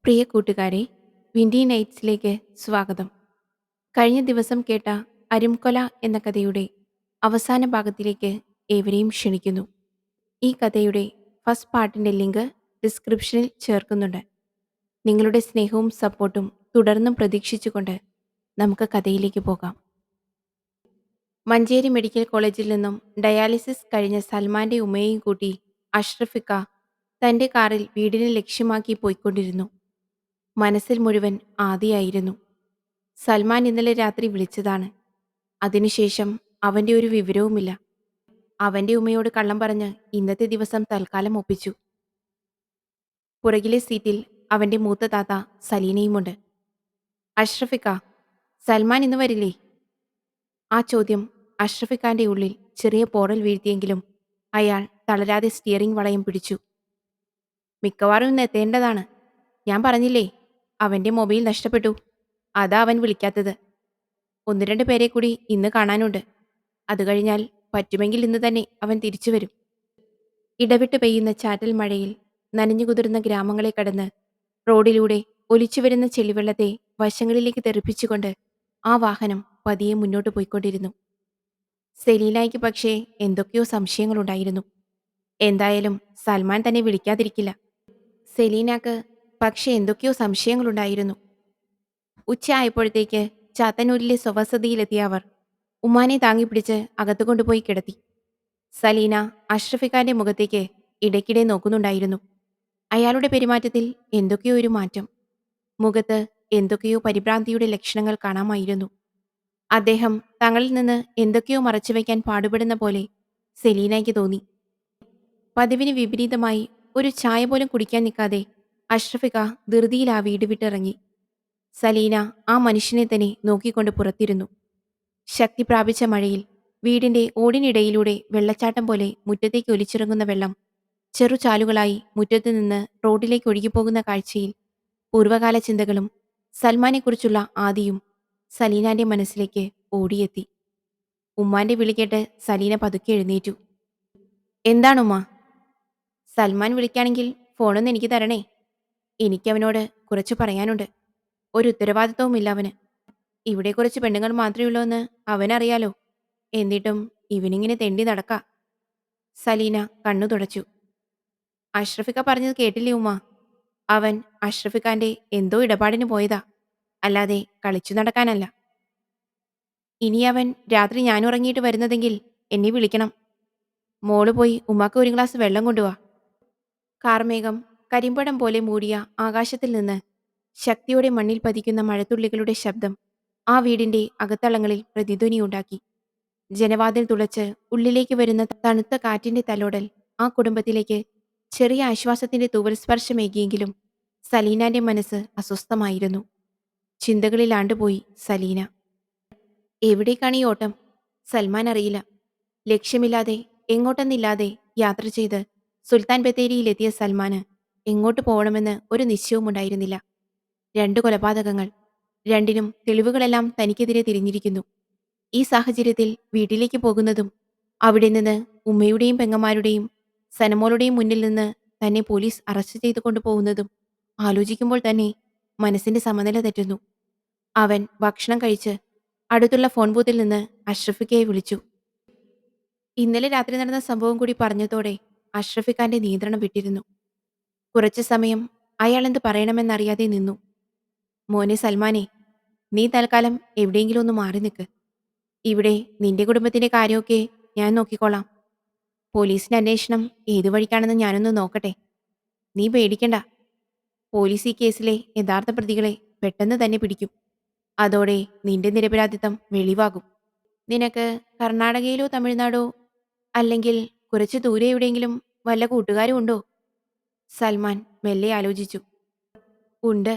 പ്രിയ കൂട്ടുകാരെ, വിൻഡി നൈറ്റ്സിലേക്ക് സ്വാഗതം. കഴിഞ്ഞ ദിവസം കേട്ട അരുംകൊല എന്ന കഥയുടെ അവസാന ഭാഗത്തിലേക്ക് ഏവരെയും ക്ഷണിക്കുന്നു. ഈ കഥയുടെ ഫസ്റ്റ് പാർട്ടിൻ്റെ ലിങ്ക് ഡിസ്ക്രിപ്ഷനിൽ ചേർക്കുന്നുണ്ട്. നിങ്ങളുടെ സ്നേഹവും സപ്പോർട്ടും തുടർന്നും പ്രതീക്ഷിച്ചുകൊണ്ട് നമുക്ക് കഥയിലേക്ക് പോകാം. മഞ്ചേരി മെഡിക്കൽ കോളേജിൽ നിന്നും ഡയാലിസിസ് കഴിഞ്ഞ സൽമാന്റെ ഉമ്മയെയും കൂട്ടി അഷ്റഫിക്ക തന്റെ കാറിൽ വീടിനെ ലക്ഷ്യമാക്കി പോയിക്കൊണ്ടിരുന്നു. മനസ്സിൽ മുഴുവൻ ആദിയായിരുന്നു. സൽമാൻ ഇന്നലെ രാത്രി വിളിച്ചതാണ്. അതിനുശേഷം അവന്റെ ഒരു വിവരവുമില്ല. അവന്റെ ഉമ്മയോട് കള്ളം പറഞ്ഞ് ഇന്നത്തെ ദിവസം തൽക്കാലം ഒപ്പിച്ചു. പുറകിലെ സീറ്റിൽ അവന്റെ മൂത്ത താത്ത സലീനയുമുണ്ട്. അഷ്റഫിക്ക, സൽമാൻ ഇന്ന് വരില്ലേ? ആ ചോദ്യം അഷ്റഫിക്കാന്റെ ഉള്ളിൽ ചെറിയ പോറൽ വീഴ്ത്തിയെങ്കിലും അയാൾ തളരാതെ സ്റ്റിയറിംഗ് വളയം പിടിച്ചു. മിക്കവാറും ഇന്ന് എത്തേണ്ടതാണ്. ഞാൻ പറഞ്ഞില്ലേ, അവന്റെ മൊബൈൽ നഷ്ടപ്പെട്ടു. അതാ അവൻ വിളിക്കാത്തത്. ഒന്ന് രണ്ട് പേരെ കൂടി ഇന്ന് കാണാനുണ്ട്. അത് കഴിഞ്ഞാൽ പറ്റുമെങ്കിൽ ഇന്ന് തന്നെ അവൻ തിരിച്ചു വരും. ഇടവിട്ട് പെയ്യുന്ന ചാറ്റൽ മഴയിൽ നനഞ്ഞുകുതിർന്ന ഗ്രാമങ്ങളെ കടന്ന് റോഡിലൂടെ ഒലിച്ചുവരുന്ന ചെളിവെള്ളത്തെ വശങ്ങളിലേക്ക് തെറിപ്പിച്ചുകൊണ്ട് ആ വാഹനം പതിയെ മുന്നോട്ട് പോയിക്കൊണ്ടിരുന്നു. സെലീനായ്ക്ക് പക്ഷേ എന്തൊക്കെയോ സംശയങ്ങളുണ്ടായിരുന്നു. എന്തായാലും സൽമാൻ തന്നെ വിളിക്കാതിരിക്കില്ല. സെലീനാക്ക് പക്ഷേ എന്തൊക്കെയോ സംശയങ്ങളുണ്ടായിരുന്നു. ഉച്ചയായപ്പോഴത്തേക്ക് ചാത്തന്നൂരിലെ സ്വവസതിയിലെത്തിയ അവർ ഉമ്മാനെ താങ്ങിപ്പിടിച്ച് അകത്തു കൊണ്ടുപോയി കിടത്തി. സലീന അഷ്റഫിക്കാന്റെ മുഖത്തേക്ക് ഇടയ്ക്കിടെ നോക്കുന്നുണ്ടായിരുന്നു. അയാളുടെ പെരുമാറ്റത്തിൽ എന്തൊക്കെയോ ഒരു മാറ്റം. മുഖത്ത് എന്തൊക്കെയോ പരിഭ്രാന്തിയുടെ ലക്ഷണങ്ങൾ കാണാമായിരുന്നു. അദ്ദേഹം തങ്ങളിൽ നിന്ന് എന്തൊക്കെയോ മറച്ചുവെക്കാൻ പാടുപെടുന്ന പോലെ സെലീനയ്ക്ക് തോന്നി. പതിവിന് വിപരീതമായി ഒരു ചായ പോലും കുടിക്കാൻ നിൽക്കാതെ അഷ്റഫിക്ക ധൃതിയിൽ ആ വീട് വിട്ടിറങ്ങി. സലീന ആ മനുഷ്യനെ തന്നെ നോക്കിക്കൊണ്ട് പുറത്തിരുന്നു. ശക്തി പ്രാപിച്ച മഴയിൽ വീടിന്റെ ഓടിനിടയിലൂടെ വെള്ളച്ചാട്ടം പോലെ മുറ്റത്തേക്ക് ഒലിച്ചിറങ്ങുന്ന വെള്ളം ചെറുചാലുകളായി മുറ്റത്തു നിന്ന് റോഡിലേക്ക് ഒഴുകിപ്പോകുന്ന കാഴ്ചയിൽ പൂർവ്വകാല ചിന്തകളും സൽമാനെക്കുറിച്ചുള്ള ആദിയും സലീനാന്റെ മനസ്സിലേക്ക് ഓടിയെത്തി. ഉമ്മാന്റെ വിളി കേട്ട് സലീന പതുക്കെ എഴുന്നേറ്റു. എന്താണുമ്മ? സൽമാൻ വിളിക്കാണെങ്കിൽ ഫോണൊന്ന് എനിക്ക് തരണേ. എനിക്കവനോട് കുറച്ച് പറയാനുണ്ട്. ഒരു ഉത്തരവാദിത്വവുമില്ല അവന്. ഇവിടെ കുറച്ച് പെണ്ണുങ്ങൾ മാത്രമേ ഉള്ളൂ എന്ന് അവനറിയാലോ. എന്നിട്ടും ഇവനിങ്ങനെ തെണ്ടി നടക്ക. സലീന കണ്ണു തുടച്ചു. അഷ്റഫിക്ക പറഞ്ഞത് കേട്ടില്ലേ ഉമ്മ? അവൻ അഷ്റഫിക്കാന്റെ എന്തോ ഇടപാടിന് പോയതാ, അല്ലാതെ കളിച്ചു നടക്കാനല്ല. ഇനി അവൻ രാത്രി ഞാൻ ഉറങ്ങിയിട്ട് വരുന്നതെങ്കിൽ എന്നെ വിളിക്കണം. മോള് പോയി ഉമ്മാക്ക് ഒരു ഗ്ലാസ് വെള്ളം കൊണ്ടുവാ. കാർമേഘം കരിമ്പടം പോലെ മൂടിയ ആകാശത്തിൽ നിന്ന് ശക്തിയോടെ മണ്ണിൽ പതിക്കുന്ന മഴത്തുള്ളികളുടെ ശബ്ദം ആ വീടിന്റെ അകത്തളങ്ങളിൽ പ്രതിധ്വനിയുണ്ടാക്കി. ജനവാതിൽ തുളച്ച് ഉള്ളിലേക്ക് വരുന്ന തണുത്ത കാറ്റിന്റെ തലോടൽ ആ കുടുംബത്തിലേക്ക് ചെറിയ ആശ്വാസത്തിന്റെ തൂവൽ സ്പർശമേകിയെങ്കിലും സലീനാന്റെ മനസ്സ് അസ്വസ്ഥമായിരുന്നു. ചിന്തകളിൽ ആണ്ടുപോയി സലീന. എവിടേക്കാണ് ഈ ഓട്ടം? സൽമാൻ അറിയില്ല. ലക്ഷ്യമില്ലാതെ എങ്ങോട്ടെന്നില്ലാതെ യാത്ര ചെയ്ത് സുൽത്താൻ ബത്തേരിയിലെത്തിയ സൽമാന് എങ്ങോട്ട് പോകണമെന്ന് ഒരു നിശ്ചയവുമുണ്ടായിരുന്നില്ല. 2 കൊലപാതകങ്ങൾ, രണ്ടിനും തെളിവുകളെല്ലാം തനിക്കെതിരെ തിരിഞ്ഞിരിക്കുന്നു. ഈ സാഹചര്യത്തിൽ വീട്ടിലേക്ക് പോകുന്നതും അവിടെ നിന്ന് ഉമ്മയുടെയും പെങ്ങന്മാരുടെയും സനമോളുടെയും മുന്നിൽ നിന്ന് തന്നെ പോലീസ് അറസ്റ്റ് ചെയ്തു കൊണ്ടുപോകുന്നതും ആലോചിക്കുമ്പോൾ തന്നെ മനസ്സിന്റെ സമനില തെറ്റുന്നു. അവൻ ഭക്ഷണം കഴിച്ച് അടുത്തുള്ള ഫോൺ ബൂത്തിൽ നിന്ന് അഷ്റഫിക്കയെ വിളിച്ചു. ഇന്നലെ രാത്രി നടന്ന സംഭവം കൂടി പറഞ്ഞതോടെ അഷ്റഫിക്കാന്റെ നിയന്ത്രണം വിട്ടിരുന്നു. കുറച്ചു സമയം അയാൾ എന്ത് പറയണമെന്നറിയാതെ നിന്നു. മോനെ സൽമാനെ, നീ തൽക്കാലം എവിടെയെങ്കിലും ഒന്ന് മാറി നിൽക്ക്. ഇവിടെ നിന്റെ കുടുംബത്തിന്റെ കാര്യമൊക്കെ ഞാൻ നോക്കിക്കോളാം. പോലീസിന്റെ അന്വേഷണം ഏതു വഴിക്കാണെന്ന് ഞാനൊന്ന് നോക്കട്ടെ. നീ പേടിക്കണ്ട. പോലീസ് ഈ കേസിലെ യഥാർത്ഥ പ്രതികളെ പെട്ടെന്ന് തന്നെ പിടിക്കും. അതോടെ നിന്റെ നിരപരാധിത്വം വെളിവാകും. നിനക്ക് കർണാടകയിലോ തമിഴ്നാടോ അല്ലെങ്കിൽ കുറച്ച് ദൂരെ എവിടെയെങ്കിലും വല്ല കൂട്ടുകാരും ഉണ്ടോ? സൽമാൻ മെല്ലെ ആലോചിച്ചു. ഉണ്ട്.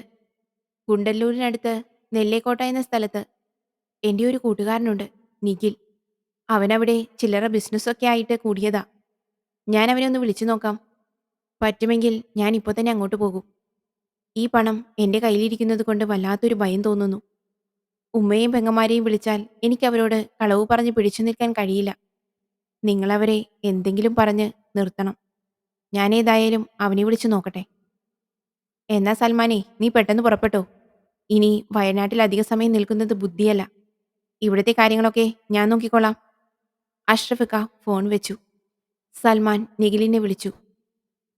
ഗുണ്ടല്ലൂരിനടുത്ത് നെല്ലേക്കോട്ട എന്ന സ്ഥലത്ത് എൻ്റെ ഒരു കൂട്ടുകാരനുണ്ട്, നിഖിൽ. അവനവിടെ ചില്ലറ ബിസിനസ്സൊക്കെ ആയിട്ട് കൂടിയതാ. ഞാൻ അവനെ ഒന്ന് വിളിച്ചു നോക്കാം. പറ്റുമെങ്കിൽ ഞാൻ ഇപ്പോൾ തന്നെ അങ്ങോട്ട് പോകും. ഈ പണം എൻ്റെ കയ്യിലിരിക്കുന്നത് കൊണ്ട് വല്ലാത്തൊരു ഭയം തോന്നുന്നു. ഉമ്മയെയും പെങ്ങന്മാരെയും വിളിച്ചാൽ എനിക്കവരോട് കളവ് പറഞ്ഞ് പിടിച്ചു നിൽക്കാൻ കഴിയില്ല. നിങ്ങളവരെ എന്തെങ്കിലും പറഞ്ഞ് നിർത്തണം. ഞാനേതായാലും അവനെ വിളിച്ചു നോക്കട്ടെ. എന്നാ സൽമാനെ, നീ പെട്ടെന്ന് പുറപ്പെട്ടോ. ഇനി വയനാട്ടിൽ അധിക സമയം നിൽക്കുന്നത് ബുദ്ധിയല്ല. ഇവിടുത്തെ കാര്യങ്ങളൊക്കെ ഞാൻ നോക്കിക്കോളാം. അഷ്റഫിക്ക ഫോൺ വെച്ചു. സൽമാൻ നിഖിലിനെ വിളിച്ചു.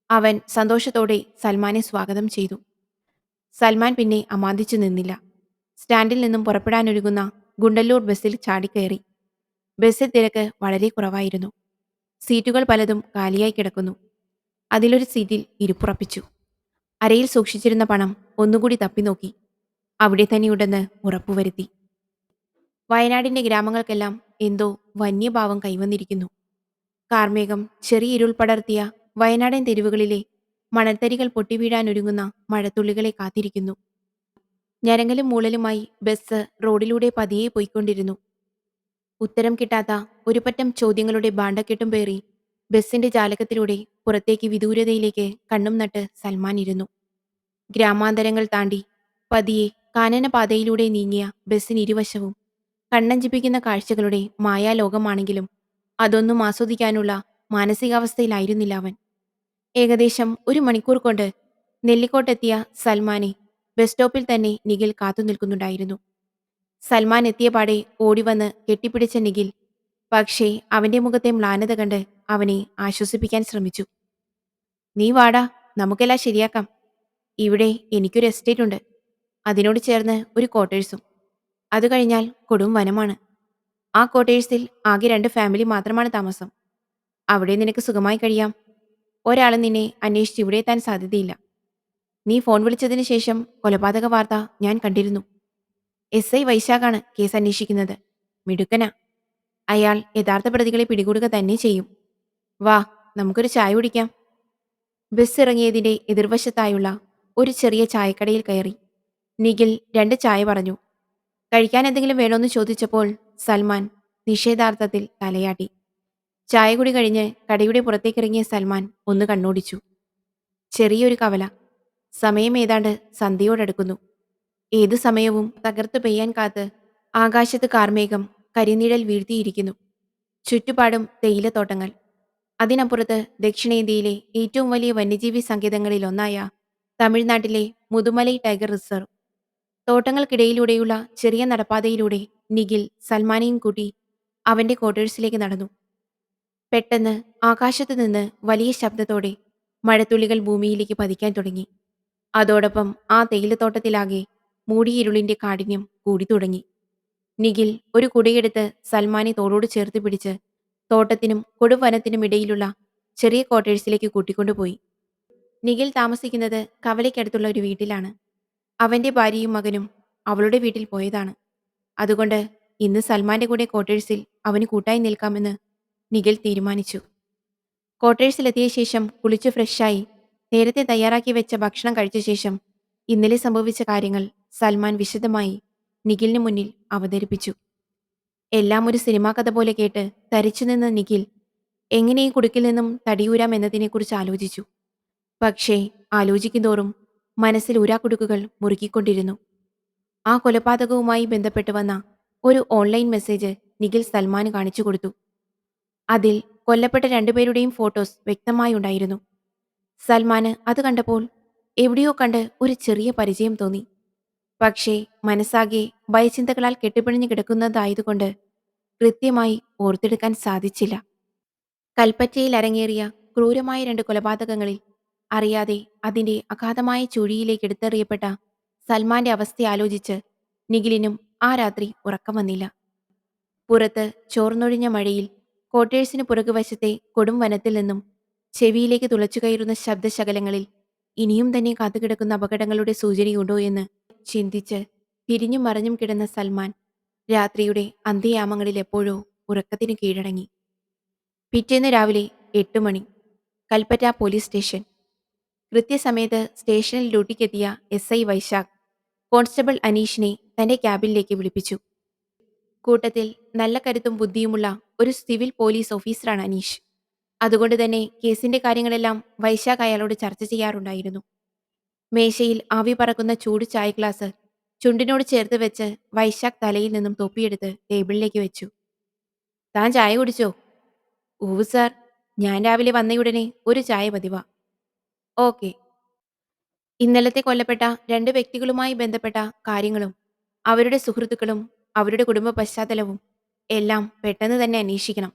അവൻ സന്തോഷത്തോടെ സൽമാനെ സ്വാഗതം ചെയ്തു. സൽമാൻ പിന്നെ അമാന്തിച്ചു നിന്നില്ല. സ്റ്റാൻഡിൽ നിന്നും പുറപ്പെടാനൊരുങ്ങുന്ന ഗുണ്ടല്ലൂർ ബസ്സിൽ ചാടിക്കയറി. ബസ്സിൽ തിരക്ക് വളരെ കുറവായിരുന്നു. സീറ്റുകൾ പലതും കാലിയായി കിടക്കുന്നു. അതിലൊരു സീറ്റിൽ ഇരിപ്പുറപ്പിച്ചു. അരയിൽ സൂക്ഷിച്ചിരുന്ന പണം ഒന്നുകൂടി തപ്പിനോക്കി. അവിടെ തന്നെയുണ്ടെന്ന് ഉറപ്പുവരുത്തി. വയനാടിന്റെ ഗ്രാമങ്ങൾക്കെല്ലാം എന്തോ വന്യഭാവം കൈവന്നിരിക്കുന്നു. കാർമേഘം ചെറിയ ഇരുൾ പടർത്തിയ വയനാടൻ തെരുവുകളിലെ മണൽത്തരികൾ പൊട്ടിവീഴാനൊരുങ്ങുന്ന മഴത്തുള്ളികളെ കാത്തിരിക്കുന്നു. ഞരങ്ങലും മൂളലുമായി ബസ് റോഡിലൂടെ പതിയെ പോയിക്കൊണ്ടിരുന്നു. ഉത്തരം കിട്ടാത്ത ഒരു പറ്റം ചോദ്യങ്ങളുടെ ഭാണ്ഡക്കെട്ടും പേറി ബസ്സിന്റെ ജാലകത്തിലൂടെ പുറത്തേക്ക് വിദൂരതയിലേക്ക് കണ്ണും നട്ട് സൽമാൻ ഇരുന്നു. ഗ്രാമാന്തരങ്ങൾ താണ്ടി പതിയെ കാനനപാതയിലൂടെ നീങ്ങിയ ബസ്സിന് ഇരുവശവും കണ്ണഞ്ചിപ്പിക്കുന്ന കാഴ്ചകളുടെ മായാലോകമാണെങ്കിലും അതൊന്നും ആസ്വദിക്കാനുള്ള മാനസികാവസ്ഥയിലായിരുന്നില്ല അവൻ. ഏകദേശം ഒരു മണിക്കൂർ കൊണ്ട് നെല്ലിക്കോട്ടെത്തിയ സൽമാനെ ബസ് സ്റ്റോപ്പിൽ തന്നെ നിഖിൽ കാത്തുനിൽക്കുന്നുണ്ടായിരുന്നു. സൽമാൻ എത്തിയപാടെ ഓടിവന്ന് കെട്ടിപ്പിടിച്ച നിഖിൽ പക്ഷേ അവന്റെ മുഖത്തെ മ്ലാനത കണ്ട് അവനെ ആശ്വസിപ്പിക്കാൻ ശ്രമിച്ചു. നീ വാടാ, നമുക്കെല്ലാം ശരിയാക്കാം. ഇവിടെ എനിക്കൊരു എസ്റ്റേറ്റ് ഉണ്ട്. അതിനോട് ചേർന്ന് ഒരു ക്വാർട്ടേഴ്സും. അത് കഴിഞ്ഞാൽ കൊടും വനമാണ്. ആ ക്വാർട്ടേഴ്സിൽ ആകെ 2 ഫാമിലി മാത്രമാണ് താമസം. അവിടെ നിനക്ക് സുഖമായി കഴിയാം. ഒരാളും നിന്നെ അന്വേഷിച്ച് ഇവിടെ എത്താൻ സാധ്യതയില്ല. നീ ഫോൺ വിളിച്ചതിന് ശേഷം കൊലപാതക വാർത്ത ഞാൻ കണ്ടിരുന്നു. SI വൈശാഖാണ് കേസ് അന്വേഷിക്കുന്നത്. മിടുക്കനാ. അയാൾ യഥാർത്ഥ പ്രതികളെ പിടികൂടുക തന്നെ ചെയ്യും. വാ, നമുക്കൊരു ചായ കുടിക്കാം. ബസ് ഇറങ്ങിയതിന്റെ എതിർവശത്തായുള്ള ഒരു ചെറിയ ചായക്കടയിൽ കയറി. നിഖിൽ 2 ചായ പറഞ്ഞു. കഴിക്കാൻ എന്തെങ്കിലും വേണോന്ന് ചോദിച്ചപ്പോൾ സൽമാൻ നിഷേധാർത്ഥത്തിൽ തലയാട്ടി. ചായ കുടി കഴിഞ്ഞ് കടയുടെ പുറത്തേക്കിറങ്ങിയ സൽമാൻ ഒന്ന് കണ്ണോടിച്ചു. ചെറിയൊരു കവല. സമയം ഏതാണ്ട് സന്ധ്യയോടടുക്കുന്നു. ഏതു സമയവും തകർത്തു പെയ്യാൻ കാത്ത് ആകാശത്ത് കാർമേഘം കരിനിഴൽ വീഴ്ത്തിയിരിക്കുന്നു. ചുറ്റുപാടും തേയിലത്തോട്ടങ്ങൾ. അതിനപ്പുറത്ത് ദക്ഷിണേന്ത്യയിലെ ഏറ്റവും വലിയ വന്യജീവി സങ്കേതങ്ങളിലൊന്നായ തമിഴ്നാട്ടിലെ മുതുമലൈ ടൈഗർ റിസർവ്. തോട്ടങ്ങൾക്കിടയിലൂടെയുള്ള ചെറിയ നടപ്പാതയിലൂടെ നിഖിൽ സൽമാനെയും കൂട്ടി അവന്റെ ക്വാർട്ടേഴ്സിലേക്ക് നടന്നു. പെട്ടെന്ന് ആകാശത്തു നിന്ന് വലിയ ശബ്ദത്തോടെ മഴത്തുള്ളികൾ ഭൂമിയിലേക്ക് പതിക്കാൻ തുടങ്ങി. അതോടൊപ്പം ആ തേയിലത്തോട്ടത്തിലാകെ മൂടിയിരുളിന്റെ കാഠിന്യം കൂടി തുടങ്ങി. നിഖിൽ ഒരു കുടയെടുത്ത് സൽമാനെ തോളോട് ചേർത്ത് പിടിച്ച് തോട്ടത്തിനും കൊടുവനത്തിനും ഇടയിലുള്ള ചെറിയ ക്വാർട്ടേഴ്സിലേക്ക് കൂട്ടിക്കൊണ്ടുപോയി. നിഖിൽ താമസിക്കുന്നത് കവലയ്ക്കടുത്തുള്ള ഒരു വീട്ടിലാണ്. അവന്റെ ഭാര്യയും മകനും അവളുടെ വീട്ടിൽ പോയതാണ്. അതുകൊണ്ട് ഇന്ന് സൽമാന്റെ കൂടെ ക്വാർട്ടേഴ്സിൽ അവന് കൂട്ടായി നിൽക്കാമെന്ന് നിഖിൽ തീരുമാനിച്ചു. ക്വാർട്ടേഴ്സിലെത്തിയ ശേഷം കുളിച്ച് ഫ്രഷായി നേരത്തെ തയ്യാറാക്കി വെച്ച ഭക്ഷണം കഴിച്ച ശേഷം ഇന്നലെ സംഭവിച്ച കാര്യങ്ങൾ സൽമാൻ വിശദമായി നിഖിലിന് മുന്നിൽ അവതരിപ്പിച്ചു. എല്ലാം ഒരു സിനിമാ കഥ പോലെ കേട്ട് തരിച്ചുനിന്ന നിഖിൽ എങ്ങനെ ഈ കുടുക്കിൽ നിന്നും തടിയൂരാം എന്നതിനെക്കുറിച്ച് ആലോചിച്ചു. പക്ഷേ ആലോചിക്കുന്തോറും മനസ്സിൽ ഊരാക്കുടുക്കുകൾ മുറുക്കിക്കൊണ്ടിരുന്നു. ആ കൊലപാതകവുമായി ബന്ധപ്പെട്ട് വന്ന ഒരു ഓൺലൈൻ മെസ്സേജ് നിഖിൽ സൽമാന് കാണിച്ചു കൊടുത്തു. അതിൽ കൊല്ലപ്പെട്ട 2 പേരുടെയും ഫോട്ടോസ് വ്യക്തമായി ഉണ്ടായിരുന്നു. സൽമാന് അത് കണ്ടപ്പോൾ എവിടെയോ കണ്ട് ഒരു ചെറിയ പരിചയം തോന്നി. പക്ഷേ മനസ്സാകെ ഭയചിന്തകളാൽ കെട്ടിപ്പിണഞ്ഞു കിടക്കുന്നതായതുകൊണ്ട് കൃത്യമായി ഓർത്തെടുക്കാൻ സാധിച്ചില്ല. കൽപ്പറ്റയിൽ അരങ്ങേറിയ ക്രൂരമായ 2 കൊലപാതകങ്ങളിൽ അറിയാതെ അതിന്റെ അഗാധമായ ചുഴിയിലേക്ക് എടുത്തെറിയപ്പെട്ട സൽമാന്റെ അവസ്ഥ ആലോചിച്ച് നിഖിലിനും ആ രാത്രി ഉറക്കം വന്നില്ല. പുറത്ത് ചോർന്നൊഴിഞ്ഞ മഴയിൽ ക്വാർട്ടേഴ്സിന് പുറകുവശത്തെ കൊടും വനത്തിൽ നിന്നും ചെവിയിലേക്ക് തുളച്ചുകയറുന്ന ശബ്ദശകലങ്ങളിൽ ഇനിയും തന്നെ കാത്തുകിടക്കുന്ന അപകടങ്ങളുടെ സൂചനയുണ്ടോ എന്ന് ചിന്തിച്ച് തിരിഞ്ഞും മറിഞ്ഞും കിടന്ന സൽമാൻ രാത്രിയുടെ അന്ത്യയാമങ്ങളിൽ എപ്പോഴോ ഉറക്കത്തിന് കീഴടങ്ങി. പിറ്റേന്ന് രാവിലെ 8 മണി. Kalpetta police station. കൃത്യസമയത്ത് സ്റ്റേഷനിൽ ഡ്യൂട്ടിക്കെത്തിയ SI വൈശാഖ് കോൺസ്റ്റബിൾ അനീഷിനെ തന്റെ ക്യാബിനിലേക്ക് വിളിപ്പിച്ചു. കൂട്ടത്തിൽ നല്ല കരുത്തും ബുദ്ധിയുമുള്ള ഒരു സിവിൽ പോലീസ് ഓഫീസറാണ് അനീഷ്. അതുകൊണ്ട് തന്നെ കേസിന്റെ കാര്യങ്ങളെല്ലാം വൈശാഖ് അയാളോട് ചർച്ച ചെയ്യാറുണ്ടായിരുന്നു. മേശയിൽ ആവി പറക്കുന്ന ചൂട് ചായ ഗ്ലാസ് ചുണ്ടിനോട് ചേർത്ത് വെച്ച് വൈശാഖ് തലയിൽ നിന്നും തൊപ്പിയെടുത്ത് ടേബിളിലേക്ക് വെച്ചു. താൻ ചായ കുടിച്ചോ? ഊവ് സാർ, ഞാൻ രാവിലെ വന്നയുടനെ ഒരു ചായ പതിവാ. ഓക്കെ. ഇന്നലത്തെ കൊല്ലപ്പെട്ട 2 വ്യക്തികളുമായി ബന്ധപ്പെട്ട കാര്യങ്ങളും അവരുടെ സുഹൃത്തുക്കളും അവരുടെ കുടുംബ പശ്ചാത്തലവും എല്ലാം പെട്ടെന്ന് തന്നെ അന്വേഷിക്കണം.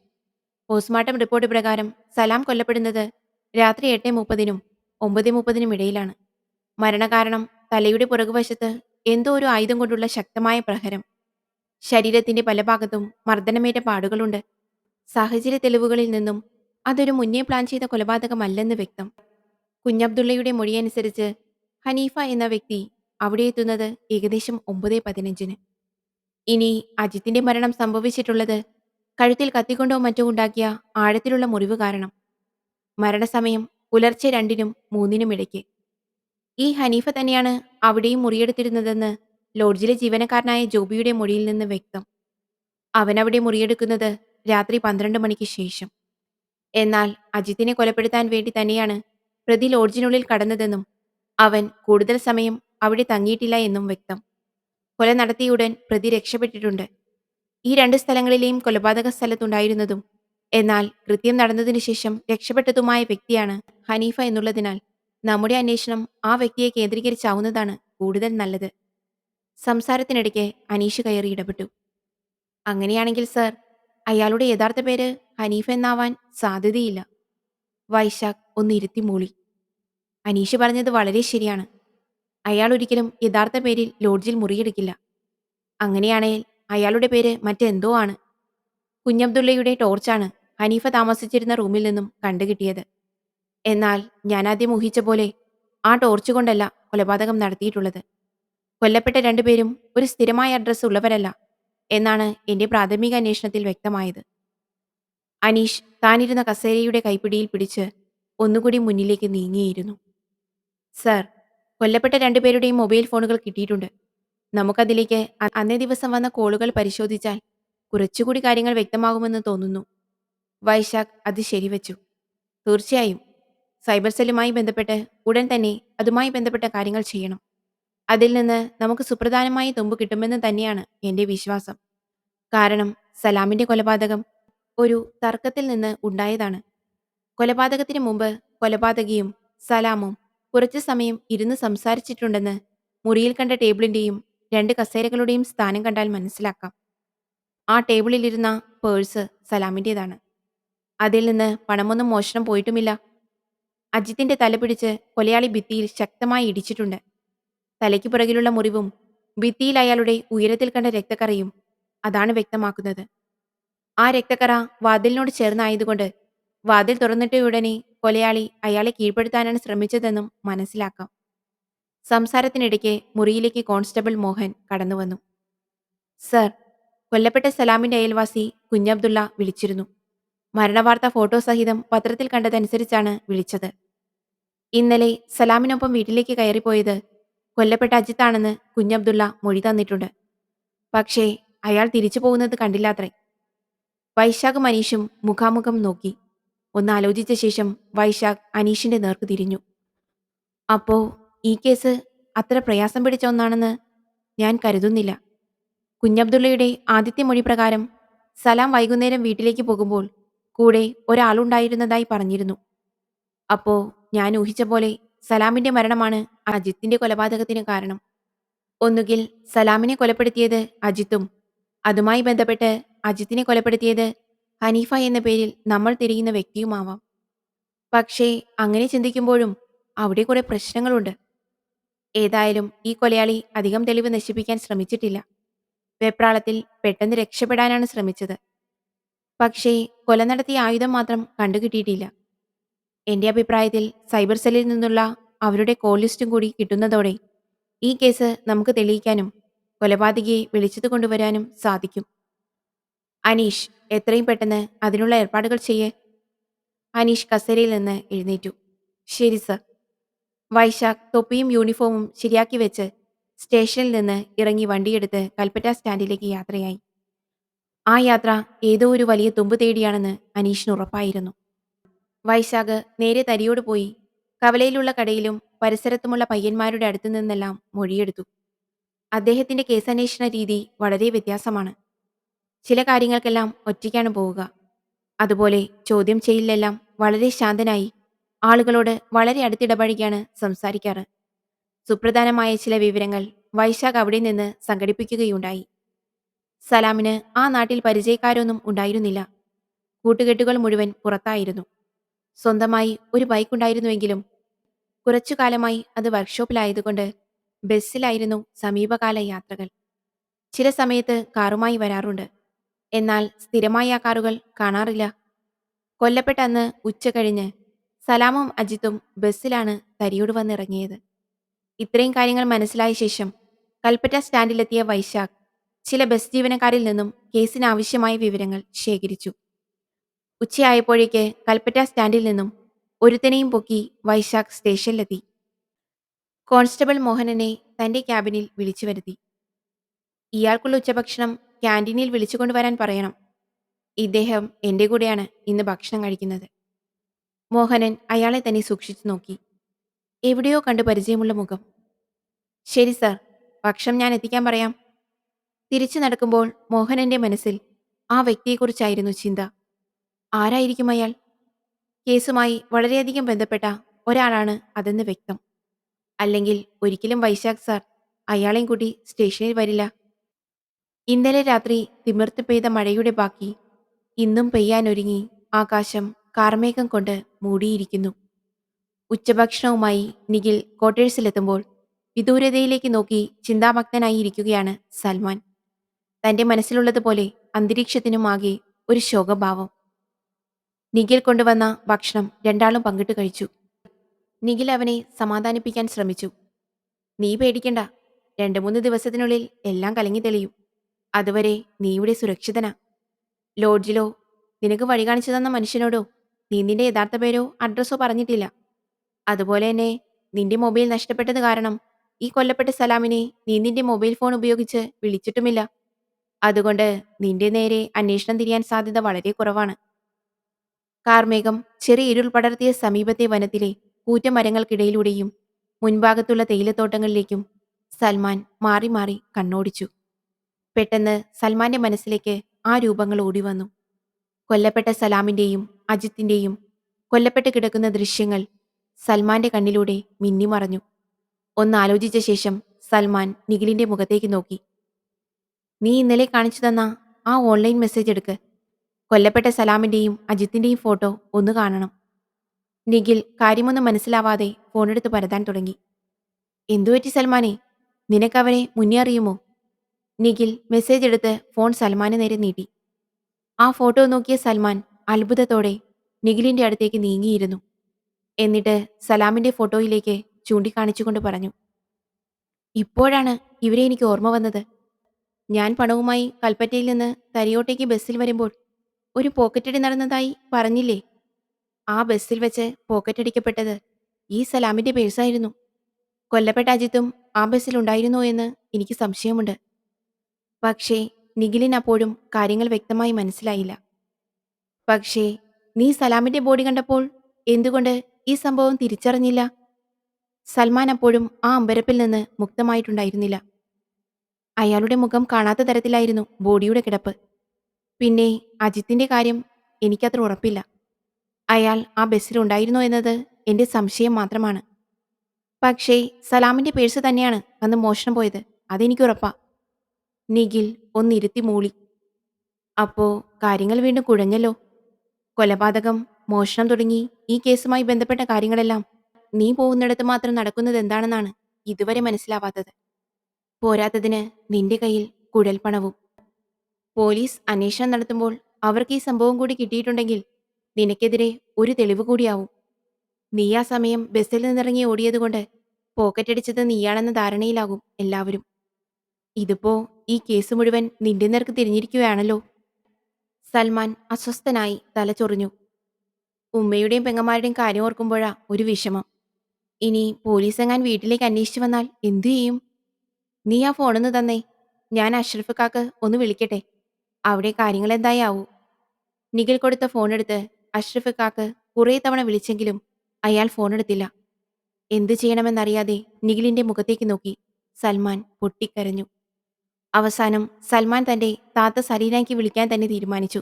പോസ്റ്റ്മോർട്ടം റിപ്പോർട്ട് പ്രകാരം സലാം കൊല്ലപ്പെടുന്നത് രാത്രി 8:30-നും 9:30-നും ഇടയിലാണ്. മരണകാരണം തലയുടെ പുറകുവശത്ത് എന്തോ ഒരു ആയുധം കൊണ്ടുള്ള ശക്തമായ പ്രഹരം. ശരീരത്തിന്റെ പല ഭാഗത്തും മർദ്ദനമേറ്റ പാടുകളുണ്ട്. സാഹചര്യ തെളിവുകളിൽ നിന്നും അതൊരു മുന്നേ പ്ലാൻ ചെയ്ത കൊലപാതകമല്ലെന്ന് വ്യക്തം. കുഞ്ഞബ്ദുള്ളയുടെ മൊഴിയനുസരിച്ച് ഹനീഫ എന്ന വ്യക്തി അവിടെ എത്തുന്നത് ഏകദേശം 9:15-ന്. ഇനി അജിത്തിന്റെ മരണം സംഭവിച്ചിട്ടുള്ളത് കഴുത്തിൽ കത്തിക്കൊണ്ടോ മറ്റോ ഉണ്ടാക്കിയ ആഴത്തിലുള്ള മുറിവ് കാരണം. മരണസമയം പുലർച്ചെ 2-നും 3-നും ഇടയ്ക്ക്. ഈ ഹനീഫ തന്നെയാണ് അവിടെയും മുറിയെടുത്തിരുന്നതെന്ന് ലോഡ്ജിലെ ജീവനക്കാരനായ ജോബിയുടെ മൊഴിയിൽ നിന്ന് വ്യക്തം. അവനവിടെ മുറിയെടുക്കുന്നത് രാത്രി 12 മണിക്ക് ശേഷം. എന്നാൽ അജിത്തിനെ കൊലപ്പെടുത്താൻ വേണ്ടി തന്നെയാണ് പ്രതി ലോഡ്ജിനുള്ളിൽ കടന്നതെന്നും അവൻ കൂടുതൽ സമയം അവിടെ തങ്ങിയിട്ടില്ല എന്നും വ്യക്തം. കൊല നടത്തിയുടൻ പ്രതി രക്ഷപ്പെട്ടിട്ടുണ്ട്. ഈ 2 സ്ഥലങ്ങളിലെയും കൊലപാതക സ്ഥലത്തുണ്ടായിരുന്നതും എന്നാൽ കൃത്യം നടന്നതിനു ശേഷം രക്ഷപ്പെട്ടതുമായ വ്യക്തിയാണ് ഹനീഫ എന്നുള്ളതിനാൽ നമ്മുടെ അന്വേഷണം ആ വ്യക്തിയെ കേന്ദ്രീകരിച്ചാവുന്നതാണ് കൂടുതൽ നല്ലത്. സംസാരത്തിനിടയ്ക്ക് അനീഷ് കയറി ഇടപെട്ടു. അങ്ങനെയാണെങ്കിൽ സർ, അയാളുടെ യഥാർത്ഥ പേര് ഹനീഫ എന്നാവാൻ സാധ്യതയില്ല. വൈശാഖ് ഒന്ന് ഇരുത്തി മൂളി. അനീഷ് പറഞ്ഞത് വളരെ ശരിയാണ്. അയാൾ ഒരിക്കലും യഥാർത്ഥ പേരിൽ ലോഡ്ജിൽ മുറിയെടുക്കില്ല. അങ്ങനെയാണെങ്കിൽ അയാളുടെ പേര് മറ്റെന്തോ ആണ്. കുഞ്ഞബ്ദുള്ളയുടെ ടോർച്ചാണ് ഹനീഫ താമസിച്ചിരുന്ന റൂമിൽ നിന്നും കണ്ടുകിട്ടിയത്. എന്നാൽ ഞാനാദ്യം ഊഹിച്ച പോലെ ആ ടോർച്ച് കൊണ്ടല്ല കൊലപാതകം നടത്തിയിട്ടുള്ളത്. കൊല്ലപ്പെട്ട 2 പേരും ഒരു സ്ഥിരമായ അഡ്രസ്സ് ഉള്ളവരല്ല എന്നാണ് എന്റെ പ്രാഥമിക അന്വേഷണത്തിൽ വ്യക്തമായത്. അനീഷ് താനിരുന്ന കസേരയുടെ കൈപ്പിടിയിൽ പിടിച്ച് ഒന്നുകൂടി മുന്നിലേക്ക് നീങ്ങിയിരുന്നു. സർ, കൊല്ലപ്പെട്ട 2 പേരുടെയും മൊബൈൽ ഫോണുകൾ കിട്ടിയിട്ടുണ്ട്. നമുക്കതിലേക്ക് അന്നേ ദിവസം വന്ന കോളുകൾ പരിശോധിച്ചാൽ കുറച്ചുകൂടി കാര്യങ്ങൾ വ്യക്തമാകുമെന്ന് തോന്നുന്നു. വൈശാഖ് അത് ശരിവച്ചു. തീർച്ചയായും. സൈബർ സെല്ലുമായി ബന്ധപ്പെട്ട് ഉടൻ തന്നെ അതുമായി ബന്ധപ്പെട്ട കാര്യങ്ങൾ ചെയ്യണം. അതിൽ നിന്ന് നമുക്ക് സുപ്രധാനമായ തുമ്പ് കിട്ടുമെന്ന് തന്നെയാണ് എന്റെ വിശ്വാസം. കാരണം സലാമിന്റെ കൊലപാതകം ഒരു തർക്കത്തിൽ നിന്ന് ഉണ്ടായതാണ്. കൊലപാതകത്തിന് മുമ്പ് കൊലപാതകിയും സലാമും കുറച്ചു സമയം ഇരുന്ന് സംസാരിച്ചിട്ടുണ്ടെന്ന് മുറിയിൽ കണ്ട ടേബിളിന്റെയും 2 കസേരകളുടെയും സ്ഥാനം കണ്ടാൽ മനസ്സിലാക്കാം. ആ ടേബിളിലിരുന്ന പേഴ്സ് സലാമിൻ്റെതാണ്. അതിൽ നിന്ന് പണമൊന്നും മോഷണം പോയിട്ടുമില്ല. അജിത്തിന്റെ തല പിടിച്ച് കൊലയാളി ഭിത്തിയിൽ ശക്തമായി ഇടിച്ചിട്ടുണ്ട്. തലയ്ക്ക് പുറകിലുള്ള മുറിവും ഭിത്തിയിൽ അയാളുടെ ഉയരത്തിൽ കണ്ട രക്തക്കറയും അതാണ് വ്യക്തമാക്കുന്നത്. ആ രക്തക്കറ വാതിലിനോട് ചേർന്നായതുകൊണ്ട് വാതിൽ തുറന്നിട്ടയുടനെ കൊലയാളി അയാളെ കീഴ്പ്പെടുത്താനാണ് ശ്രമിച്ചതെന്നും മനസ്സിലാക്കാം. സംസാരത്തിനിടയ്ക്ക് മുറിയിലേക്ക് കോൺസ്റ്റബിൾ മോഹൻ കടന്നുവന്നു. സർ, കൊല്ലപ്പെട്ട സലാമിന്റെ അയൽവാസി കുഞ്ഞബ്ദുള്ള വിളിച്ചിരുന്നു. മരണവാർത്ത ഫോട്ടോ സഹിതം പത്രത്തിൽ കണ്ടതനുസരിച്ചാണ് വിളിച്ചത്. ഇന്നലെ സലാമിനൊപ്പം വീട്ടിലേക്ക് കയറിപ്പോയത് കൊല്ലപ്പെട്ട അജിത്താണെന്ന് കുഞ്ഞബ്ദുള്ള മൊഴി തന്നിട്ടുണ്ട്. പക്ഷേ അയാൾ തിരിച്ചു പോകുന്നത് കണ്ടില്ലാത്രേ. വൈശാഖും അനീഷും മുഖാമുഖം നോക്കി. ഒന്നാലോചിച്ച ശേഷം വൈശാഖ് അനീഷിന്റെ നേർക്ക് തിരിഞ്ഞു. അപ്പോ ഈ കേസ് അത്ര പ്രയാസം പിടിച്ച ഒന്നാണെന്ന് ഞാൻ കരുതുന്നില്ല. കുഞ്ഞബ്ദുള്ളയുടെ ആദ്യത്തെ മൊഴി പ്രകാരം സലാം വൈകുന്നേരം വീട്ടിലേക്ക് പോകുമ്പോൾ കൂടെ ഒരാളുണ്ടായിരുന്നതായി പറഞ്ഞിരുന്നു. അപ്പോ ഞാൻ ഊഹിച്ച പോലെ സലാമിന്റെ മരണമാണ് അജിത്തിന്റെ കൊലപാതകത്തിന് കാരണം. ഒന്നുകിൽ സലാമിനെ കൊലപ്പെടുത്തിയത് അജിത്തും അതുമായി ബന്ധപ്പെട്ട് അജിത്തിനെ കൊലപ്പെടുത്തിയത് ഹനീഫ എന്ന പേരിൽ നമ്മൾ തിരയുന്ന വ്യക്തിയുമാവാം. പക്ഷേ അങ്ങനെ ചിന്തിക്കുമ്പോഴും അവിടെ കുറെ പ്രശ്നങ്ങളുണ്ട്. ഏതായാലും ഈ കൊലയാളി അധികം തെളിവ് നശിപ്പിക്കാൻ ശ്രമിച്ചിട്ടില്ല. വെപ്രാളത്തിൽ പെട്ടെന്ന് രക്ഷപ്പെടാനാണ് ശ്രമിച്ചത്. പക്ഷേ കൊല നടത്തിയ ആയുധം മാത്രം കണ്ടുകിട്ടിയിട്ടില്ല. എന്റെ അഭിപ്രായത്തിൽ സൈബർ സെല്ലിൽ നിന്നുള്ള അവരുടെ കോൾ ലിസ്റ്റും കൂടി കിട്ടുന്നതോടെ ഈ കേസ് നമുക്ക് തെളിയിക്കാനും കൊലപാതകിയെ വിളിച്ചത് കൊണ്ടുവരാനും സാധിക്കും. അനീഷ്, എത്രയും പെട്ടെന്ന് അതിനുള്ള ഏർപ്പാടുകൾ ചെയ്യേ. അനീഷ് കസേരയിൽ നിന്ന് എഴുന്നേറ്റു. ശരി സർ. വൈശാഖ് തൊപ്പിയും യൂണിഫോമും ശരിയാക്കി വെച്ച് സ്റ്റേഷനിൽ നിന്ന് ഇറങ്ങി വണ്ടിയെടുത്ത് കൽപ്പറ്റ സ്റ്റാൻഡിലേക്ക് യാത്രയായി. ആ യാത്ര ഏതോ ഒരു വലിയ തുമ്പ് തേടിയാണെന്ന് അനീഷിന് ഉറപ്പായിരുന്നു. വൈശാഖ് നേരെ തരിയോട് പോയി കവലയിലുള്ള കടയിലും പരിസരത്തുമുള്ള പയ്യന്മാരുടെ അടുത്തു നിന്നെല്ലാം മൊഴിയെടുത്തു. അദ്ദേഹത്തിന്റെ കേസന്വേഷണ രീതി വളരെ വ്യത്യാസമാണ്. ചില കാര്യങ്ങൾക്കെല്ലാം ഒറ്റയ്ക്കാണ് പോവുക. അതുപോലെ ചോദ്യം ചെയ്യലിലെല്ലാം വളരെ ശാന്തനായി ആളുകളോട് വളരെ അടുത്തിടപഴകിയാണ് സംസാരിക്കാറ്. സുപ്രധാനമായ ചില വിവരങ്ങൾ വൈശാഖ് അവിടെ നിന്ന് സംഘടിപ്പിക്കുകയുണ്ടായി. സലാമിന് ആ നാട്ടിൽ പരിചയക്കാരൊന്നും ഉണ്ടായിരുന്നില്ല. കൂട്ടുകെട്ടുകൾ മുഴുവൻ പുറത്തായിരുന്നു. സ്വന്തമായി ഒരു ബൈക്ക് ഉണ്ടായിരുന്നുവെങ്കിലും കുറച്ചു കാലമായി അത് വർക്ക്ഷോപ്പിലായതുകൊണ്ട് ബസ്സിലായിരുന്നു സമീപകാല യാത്രകൾ. ചില സമയത്ത് കാറുമായി വരാറുണ്ട്. എന്നാൽ സ്ഥിരമായി ആ കാറുകൾ കാണാറില്ല. കൊല്ലപ്പെട്ട അന്ന് ഉച്ച കഴിഞ്ഞ് സലാമും അജിത്തും ബസ്സിലാണ് തരിയോട് വന്നിറങ്ങിയത്. ഇത്രയും കാര്യങ്ങൾ മനസ്സിലായ ശേഷം കൽപ്പറ്റ സ്റ്റാൻഡിലെത്തിയ വൈശാഖ് ചില ബസ് ജീവനക്കാരിൽ നിന്നും കേസിനാവശ്യമായ വിവരങ്ങൾ ശേഖരിച്ചു. ഉച്ചയായപ്പോഴേക്ക് കൽപ്പറ്റ സ്റ്റാൻഡിൽ നിന്നും ഒരുത്തനെയും പൊക്കി വൈശാഖ് സ്റ്റേഷനിലെത്തി. കോൺസ്റ്റബിൾ മോഹനനെ തന്റെ ക്യാബിനിൽ വിളിച്ചു വരുത്തി. ഇയാൾക്കുള്ള ഉച്ചഭക്ഷണം ക്യാൻറ്റീനിൽ വിളിച്ചുകൊണ്ടുവരാൻ പറയണം. ഇദ്ദേഹം എന്റെ കൂടെയാണ് ഇന്ന് ഭക്ഷണം കഴിക്കുന്നത്. മോഹനൻ അയാളെ തന്നെ സൂക്ഷിച്ചു നോക്കി. എവിടെയോ കണ്ടു പരിചയമുള്ള മുഖം. ശരി സർ, ഭക്ഷണം ഞാൻ എത്തിക്കാൻ പറയാം. തിരിച്ചു നടക്കുമ്പോൾ മോഹനന്റെ മനസ്സിൽ ആ വ്യക്തിയെക്കുറിച്ചായിരുന്നു ചിന്ത. ആരായിരിക്കും അയാൾ? കേസുമായി വളരെയധികം ബന്ധപ്പെട്ട ഒരാളാണ് അതെന്ന് വ്യക്തം. അല്ലെങ്കിൽ ഒരിക്കലും വൈശാഖ് സാർ അയാളെയും കൂട്ടി സ്റ്റേഷനിൽ വരില്ല. ഇന്നലെ രാത്രി തിമിർത്ത് പെയ്ത മഴയുടെ ബാക്കി ഇന്നും പെയ്യാനൊരുങ്ങി ആകാശം കാർമേഘം കൊണ്ട് മൂടിയിരിക്കുന്നു. ഉച്ചഭക്ഷണവുമായി നിഖിൽ ക്വാർട്ടേഴ്സിലെത്തുമ്പോൾ വിദൂരതയിലേക്ക് നോക്കി ചിന്താമഗ്നനായി ഇരിക്കുകയാണ് സൽമാൻ. തന്റെ മനസ്സിലുള്ളതുപോലെ അന്തരീക്ഷത്തിനുമാകെ ഒരു ശോകഭാവം. നിഖിൽ കൊണ്ടുവന്ന ഭക്ഷണം രണ്ടാളും പങ്കിട്ട് കഴിച്ചു. നിഖിൽ അവനെ സമാധാനിപ്പിക്കാൻ ശ്രമിച്ചു. നീ പേടിക്കണ്ട, 2-3 ദിവസത്തിനുള്ളിൽ എല്ലാം കലങ്ങി തെളിയും. അതുവരെ നീ ഇവിടെ സുരക്ഷിതനാ. ലോഡ്ജിലോ നിനക്ക് വഴി കാണിച്ചു തന്ന മനുഷ്യനോടോ നീ നിന്റെ യഥാർത്ഥ പേരോ അഡ്രസ്സോ പറഞ്ഞിട്ടില്ല. അതുപോലെ തന്നെ നിന്റെ മൊബൈൽ നഷ്ടപ്പെട്ടത് കാരണം ഈ കൊല്ലപ്പെട്ട സലാമിനെ നീ നിന്റെ മൊബൈൽ ഫോൺ ഉപയോഗിച്ച് വിളിച്ചിട്ടുമില്ല. അതുകൊണ്ട് നിന്റെ നേരെ അന്വേഷണം തിരിയാൻ സാധ്യത വളരെ കുറവാണ്. കാർമേഘം ചെറിയ ഇരുൾ പടർത്തിയ സമീപത്തെ വനത്തിലെ കൂറ്റമരങ്ങൾക്കിടയിലൂടെയും മുൻഭാഗത്തുള്ള തേയിലത്തോട്ടങ്ങളിലേക്കും സൽമാൻ മാറി മാറി കണ്ണോടിച്ചു. പെട്ടെന്ന് സൽമാന്റെ മനസ്സിലേക്ക് ആ രൂപങ്ങൾ ഓടിവന്നു. കൊല്ലപ്പെട്ട സലാമിന്റെയും അജിത്തിന്റെയും കൊല്ലപ്പെട്ട് കിടക്കുന്ന ദൃശ്യങ്ങൾ സൽമാന്റെ കണ്ണിലൂടെ മിന്നിമറഞ്ഞു. ഒന്നാലോചിച്ച ശേഷം സൽമാൻ നിഖിലിന്റെ മുഖത്തേക്ക് നോക്കി. നീ ഇന്നലെ കാണിച്ചു തന്ന ആ ഓൺലൈൻ മെസ്സേജ് എടുക്ക്. കൊല്ലപ്പെട്ട സലാമിന്റെയും അജിത്തിന്റെയും ഫോട്ടോ ഒന്ന് കാണണം. നിഖിൽ കാര്യമൊന്നും മനസ്സിലാവാതെ ഫോണെടുത്ത് പരതാൻ തുടങ്ങി. എന്തുപറ്റി സൽമാനെ? നിനക്കവനെ മുന്നേ അറിയുമോ? നിഖിൽ മെസ്സേജ് എടുത്ത് ഫോൺ സൽമാന് നേരെ നീട്ടി. ആ ഫോട്ടോ നോക്കിയ സൽമാൻ അത്ഭുതത്തോടെ നിഖിലിന്റെ അടുത്തേക്ക് നീങ്ങിയിരുന്നു. എന്നിട്ട് സലാമിന്റെ ഫോട്ടോയിലേക്ക് ചൂണ്ടിക്കാണിച്ചുകൊണ്ട് പറഞ്ഞു, ഇപ്പോഴാണ് ഇവരെ എനിക്ക് ഓർമ്മ വന്നത്. ഞാൻ പണവുമായി കൽപ്പറ്റയിൽ നിന്ന് തരിയോട്ടേക്ക് ബസ്സിൽ വരുമ്പോൾ ഒരു പോക്കറ്റടി നടന്നതായി പറഞ്ഞില്ലേ? ആ ബസ്സിൽ വെച്ച് പോക്കറ്റടിക്കപ്പെട്ടത് ഈ സലാമിന്റെ പേഴ്സായിരുന്നു. കൊല്ലപ്പെട്ട അജിത്തും ആ ബസ്സിലുണ്ടായിരുന്നോ എന്ന് എനിക്ക് സംശയമുണ്ട്. പക്ഷേ നിഖിലിന് അപ്പോഴും കാര്യങ്ങൾ വ്യക്തമായി മനസ്സിലായില്ല. പക്ഷേ നീ സലാമിന്റെ ബോഡി കണ്ടപ്പോൾ എന്തുകൊണ്ട് ഈ സംഭവം തിരിച്ചറിഞ്ഞില്ല? സൽമാൻ അപ്പോഴും ആ അമ്പരപ്പിൽ നിന്ന് മുക്തമായിട്ടുണ്ടായിരുന്നില്ല. അയാളുടെ മുഖം കാണാത്ത തരത്തിലായിരുന്നു ബോഡിയുടെ കിടപ്പ്. പിന്നെ അജിത്തിന്റെ കാര്യം എനിക്കത്ര ഉറപ്പില്ല. അയാൾ ആ ബസ്സിലുണ്ടായിരുന്നോ എന്നത് എന്റെ സംശയം മാത്രമാണ്. പക്ഷേ സലാമിന്റെ പേഴ്സ് തന്നെയാണ് അന്ന് മോഷണം പോയത്, അതെനിക്കുറപ്പാ. നിഖിൽ ഒന്നിരുത്തി മൂളി. അപ്പോ കാര്യങ്ങൾ വീണ്ടും കുഴഞ്ഞല്ലോ. കൊലപാതകം, മോഷണം തുടങ്ങി ഈ കേസുമായി ബന്ധപ്പെട്ട കാര്യങ്ങളെല്ലാം നീ പോകുന്നിടത്ത് മാത്രം നടക്കുന്നത് എന്താണെന്നാണ് ഇതുവരെ മനസ്സിലാവാത്തത്. പോരാത്തതിന് നിന്റെ കയ്യിൽ കുഴൽപ്പണവും. പോലീസ് അന്വേഷണം നടത്തുമ്പോൾ അവർക്ക് ഈ സംഭവം കൂടി കിട്ടിയിട്ടുണ്ടെങ്കിൽ നിനക്കെതിരെ ഒരു തെളിവ് കൂടിയാവും. നീ ആ സമയം ബസ്സിൽ നിന്നിറങ്ങി ഓടിയതുകൊണ്ട് പോക്കറ്റടിച്ചത് നീയാണെന്ന ധാരണയിലാകും എല്ലാവരും. ഇതിപ്പോ ഈ കേസ് മുഴുവൻ നിന്റെ നേർക്ക് തിരിഞ്ഞിരിക്കുകയാണല്ലോ. സൽമാൻ അസ്വസ്ഥനായി തല ചൊറിഞ്ഞു. ഉമ്മയുടെയും പെങ്ങന്മാരുടെയും കാര്യം ഓർക്കുമ്പോഴാ ഒരു വിഷമം. ഇനി പോലീസെങ്ങാൻ വീട്ടിലേക്ക് അന്വേഷിച്ചു വന്നാൽ എന്തു ചെയ്യും? നീ ആ ഫോണൊന്ന് തന്നേ, ഞാൻ അഷ്റഫ് കാക്ക് ഒന്ന് വിളിക്കട്ടെ. അവിടെ കാര്യങ്ങൾ എന്തായാവൂ. നിഖിൽ കൊടുത്ത ഫോണെടുത്ത് അഷ്റഫ് കാക്ക് കുറേ തവണ വിളിച്ചെങ്കിലും അയാൾ ഫോണെടുത്തില്ല. എന്തു ചെയ്യണമെന്നറിയാതെ നിഖിലിന്റെ മുഖത്തേക്ക് നോക്കി സൽമാൻ പൊട്ടിക്കരഞ്ഞു. അവസാനം സൽമാൻ തന്റെ താത്ത സലീനയ്ക്ക് വിളിക്കാൻ തന്നെ തീരുമാനിച്ചു.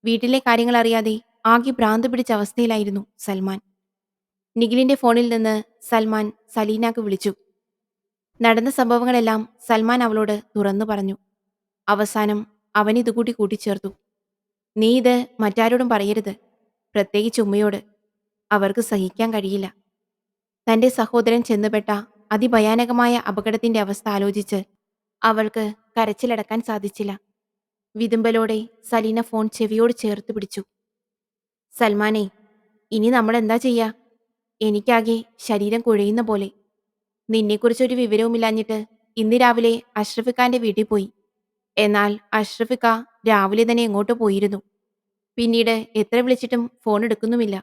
വീട്ടിലെ കാര്യങ്ങൾ അറിയാതെ ആകെ ഭ്രാന്ത് പിടിച്ച അവസ്ഥയിലായിരുന്നു സൽമാൻ. നിഖിലിന്റെ ഫോണിൽ നിന്ന് സൽമാൻ സലീനാക്ക് വിളിച്ചു. നടന്ന സംഭവങ്ങളെല്ലാം സൽമാൻ അവളോട് തുറന്നു പറഞ്ഞു. അവസാനം അവൻ ഇതുകൂടി കൂട്ടിച്ചേർത്തു. നീ ഇത് മറ്റാരോടും പറയരുത്, പ്രത്യേകിച്ച് ഉമ്മയോട്. അവർക്ക് സഹിക്കാൻ കഴിയില്ല. തന്റെ സഹോദരൻ ചെന്നുപെട്ട അതിഭയാനകമായ അപകടത്തിന്റെ അവസ്ഥ ആലോചിച്ച് അവൾക്ക് കരച്ചിലടക്കാൻ സാധിച്ചില്ല. വിതുമ്പലോടെ സലീന ഫോൺ ചെവിയോട് ചേർത്ത് പിടിച്ചു. സൽമാനെ, ഇനി നമ്മൾ എന്താ ചെയ്യാ? എനിക്കാകെ ശരീരം കുഴയുന്ന പോലെ. നിന്നെക്കുറിച്ചൊരു വിവരവുമില്ലാഞ്ഞിട്ട് ഇന്ന് രാവിലെ അഷ്റഫ് ഖാന്റെ വീട്ടിൽ പോയി. എന്നാൽ അഷ്റഫ് ഖാ രാവിലെ തന്നെ എങ്ങോട്ടോ പോയിരുന്നു. പിന്നീട് എത്ര വിളിച്ചിട്ടും ഫോൺ എടുക്കുന്നുമില്ല.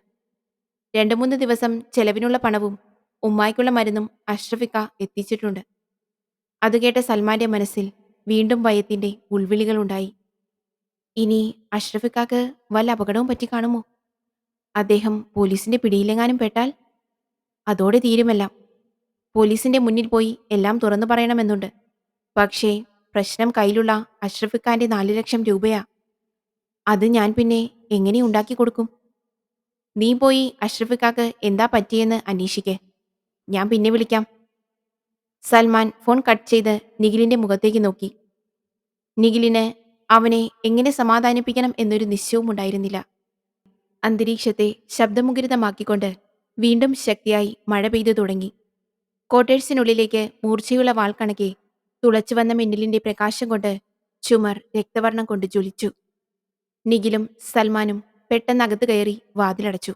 2-3 ദിവസം ചെലവിനുള്ള പണവും ഉമ്മായ്ക്കുള്ള മരുന്നും അഷ്റഫിക്ക എത്തിച്ചിട്ടുണ്ട്. അത് കേട്ട സൽമാന്റെ മനസ്സിൽ വീണ്ടും ഭയത്തിന്റെ ഉൾവിളികളുണ്ടായി. ഇനി അഷ്റഫിക്കാക്ക് വല്ല അപകടവും പറ്റി കാണുമോ? അദ്ദേഹം പോലീസിന്റെ പിടിയിലെങ്ങാനും പെട്ടാൽ അതോടെ തീരുമെല്ലാം. പോലീസിന്റെ മുന്നിൽ പോയി എല്ലാം തുറന്നു പറയണമെന്നുണ്ട്. പക്ഷേ പ്രശ്നം കയ്യിലുള്ള അഷ്റഫിക്കാന്റെ 4 ലക്ഷം രൂപയാ. അത് ഞാൻ പിന്നെ എങ്ങനെ ഉണ്ടാക്കി കൊടുക്കും? നീ പോയി അഷ്റഫിക്കാക്ക് എന്താ പറ്റിയെന്ന് അന്വേഷിക്കേ. ഞാൻ പിന്നെ വിളിക്കാം. സൽമാൻ ഫോൺ കട്ട് ചെയ്ത് നിഖിലിന്റെ മുഖത്തേക്ക് നോക്കി. നിഖിലിന് അവനെ എങ്ങനെ സമാധാനിപ്പിക്കണം എന്നൊരു നിശ്ചയവും ഉണ്ടായിരുന്നില്ല. അന്തരീക്ഷത്തെ ശബ്ദമുഖരിതമാക്കിക്കൊണ്ട് വീണ്ടും ശക്തിയായി മഴ പെയ്തു തുടങ്ങി. ക്വാർട്ടേഴ്സിനുള്ളിലേക്ക് മൂർച്ചയുള്ള വാൾ കണക്കെ തുളച്ചുവന്ന മിന്നലിന്റെ പ്രകാശം കൊണ്ട് ചുമർ രക്തവർണം കൊണ്ട് ജ്വലിച്ചു. നിഖിലും സൽമാനും പെട്ടെന്ന് അകത്ത് കയറി വാതിലടച്ചു.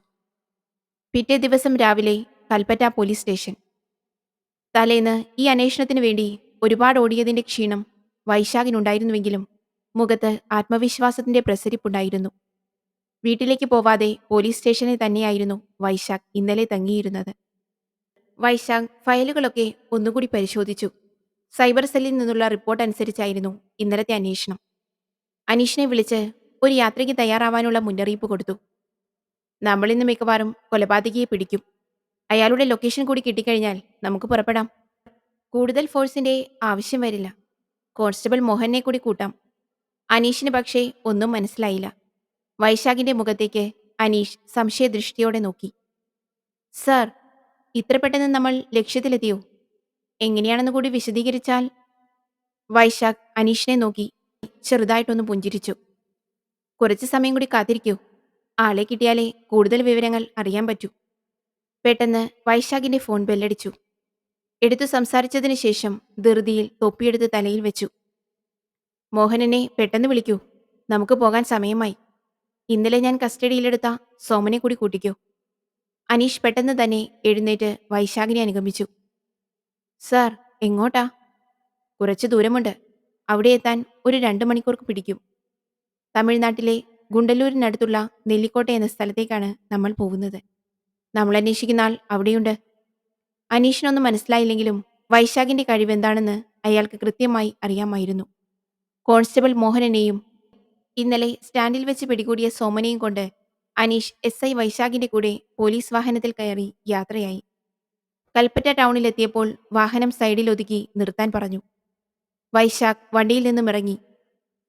പിറ്റേ ദിവസം രാവിലെ കൽപ്പറ്റ പോലീസ് സ്റ്റേഷൻ. തലേന്ന് ഈ അന്വേഷണത്തിനു വേണ്ടി ഒരുപാട് ഓടിയതിന്റെ ക്ഷീണം വൈശാഖിനുണ്ടായിരുന്നുവെങ്കിലും മുഖത്ത് ആത്മവിശ്വാസത്തിന്റെ പ്രസരിപ്പുണ്ടായിരുന്നു. വീട്ടിലേക്ക് പോവാതെ പോലീസ് സ്റ്റേഷനിൽ തന്നെയായിരുന്നു വൈശാഖ് ഇന്നലെ തങ്ങിയിരുന്നത്. വൈശാഖ് ഫയലുകളൊക്കെ ഒന്നുകൂടി പരിശോധിച്ചു. സൈബർ സെല്ലിൽ നിന്നുള്ള റിപ്പോർട്ട് അനുസരിച്ചായിരുന്നു ഇന്നലത്തെ അന്വേഷണം. അനീഷിനെ വിളിച്ച് ഒരു യാത്രയ്ക്ക് തയ്യാറാവാനുള്ള മുന്നറിയിപ്പ് കൊടുത്തു. നമ്മളിന്ന് മിക്കവാറും കൊലപാതകിയെ പിടിക്കും. അയാളുടെ ലൊക്കേഷൻ കൂടി കിട്ടിക്കഴിഞ്ഞാൽ നമുക്ക് പുറപ്പെടാം. കൂടുതൽ ഫോഴ്സിന്റെ ആവശ്യം വരില്ല. കോൺസ്റ്റബിൾ മോഹനെ കൂടി കൂട്ടാം. അനീഷിന് പക്ഷേ ഒന്നും മനസ്സിലായില്ല. വൈശാഖിന്റെ മുഖത്തേക്ക് അനീഷ് സംശയദൃഷ്ടിയോടെ നോക്കി. സർ, ഇത്ര പെട്ടെന്ന് നമ്മൾ ലക്ഷ്യത്തിലെത്തിയോ? എങ്ങനെയാണെന്ന് കൂടി വിശദീകരിച്ചാൽ. വൈശാഖ് അനീഷിനെ നോക്കി ചെറുതായിട്ടൊന്ന് പുഞ്ചിരിച്ചു. കുറച്ച് സമയം കൂടി കാത്തിരിക്കൂ. ആളെ കിട്ടിയാലേ കൂടുതൽ വിവരങ്ങൾ അറിയാൻ പറ്റൂ. പെട്ടെന്ന് വൈശാഖിന്റെ ഫോൺ ബെല്ലടിച്ചു. എടുത്തു സംസാരിച്ചതിന് ശേഷം ധൃതിയിൽ തൊപ്പിയെടുത്ത് തലയിൽ വെച്ചു. മോഹനനെ പെട്ടെന്ന് വിളിക്കൂ. നമുക്ക് പോകാൻ സമയമായി. ഇന്നലെ ഞാൻ കസ്റ്റഡിയിലെടുത്ത സോമനെ കൂടി കൂട്ടിക്കോ. അനീഷ് പെട്ടെന്ന് തന്നെ എഴുന്നേറ്റ് വൈശാഖിനെ അനുഗമിച്ചു. സാർ, എങ്ങോട്ടാ? കുറച്ച് ദൂരമുണ്ട്. അവിടെ എത്താൻ ഒരു 2 മണിക്കൂർ പിടിക്കും. തമിഴ്നാട്ടിലെ ഗുണ്ടല്ലൂരിനടുത്തുള്ള നെല്ലിക്കോട്ട എന്ന സ്ഥലത്തേക്കാണ് നമ്മൾ പോകുന്നത്. നമ്മൾ അന്വേഷിക്കുന്ന ആൾ അവിടെയുണ്ട്. അനീഷിനൊന്നും മനസ്സിലായില്ലെങ്കിലും വൈശാഖിന്റെ കഴിവെന്താണെന്ന് അയാൾക്ക് കൃത്യമായി അറിയാമായിരുന്നു. കോൺസ്റ്റബിൾ മോഹനനെയും ഇന്നലെ സ്റ്റാൻഡിൽ വെച്ച് പിടികൂടിയ സോമനെയും കൊണ്ട് അനീഷ് SI വൈശാഖിന്റെ കൂടെ പോലീസ് വാഹനത്തിൽ കയറി യാത്രയായി. കൽപ്പറ്റ ടൗണിലെത്തിയപ്പോൾ വാഹനം സൈഡിൽ ഒതുക്കി നിർത്താൻ പറഞ്ഞു. വൈശാഖ് വണ്ടിയിൽ നിന്നും ഇറങ്ങി.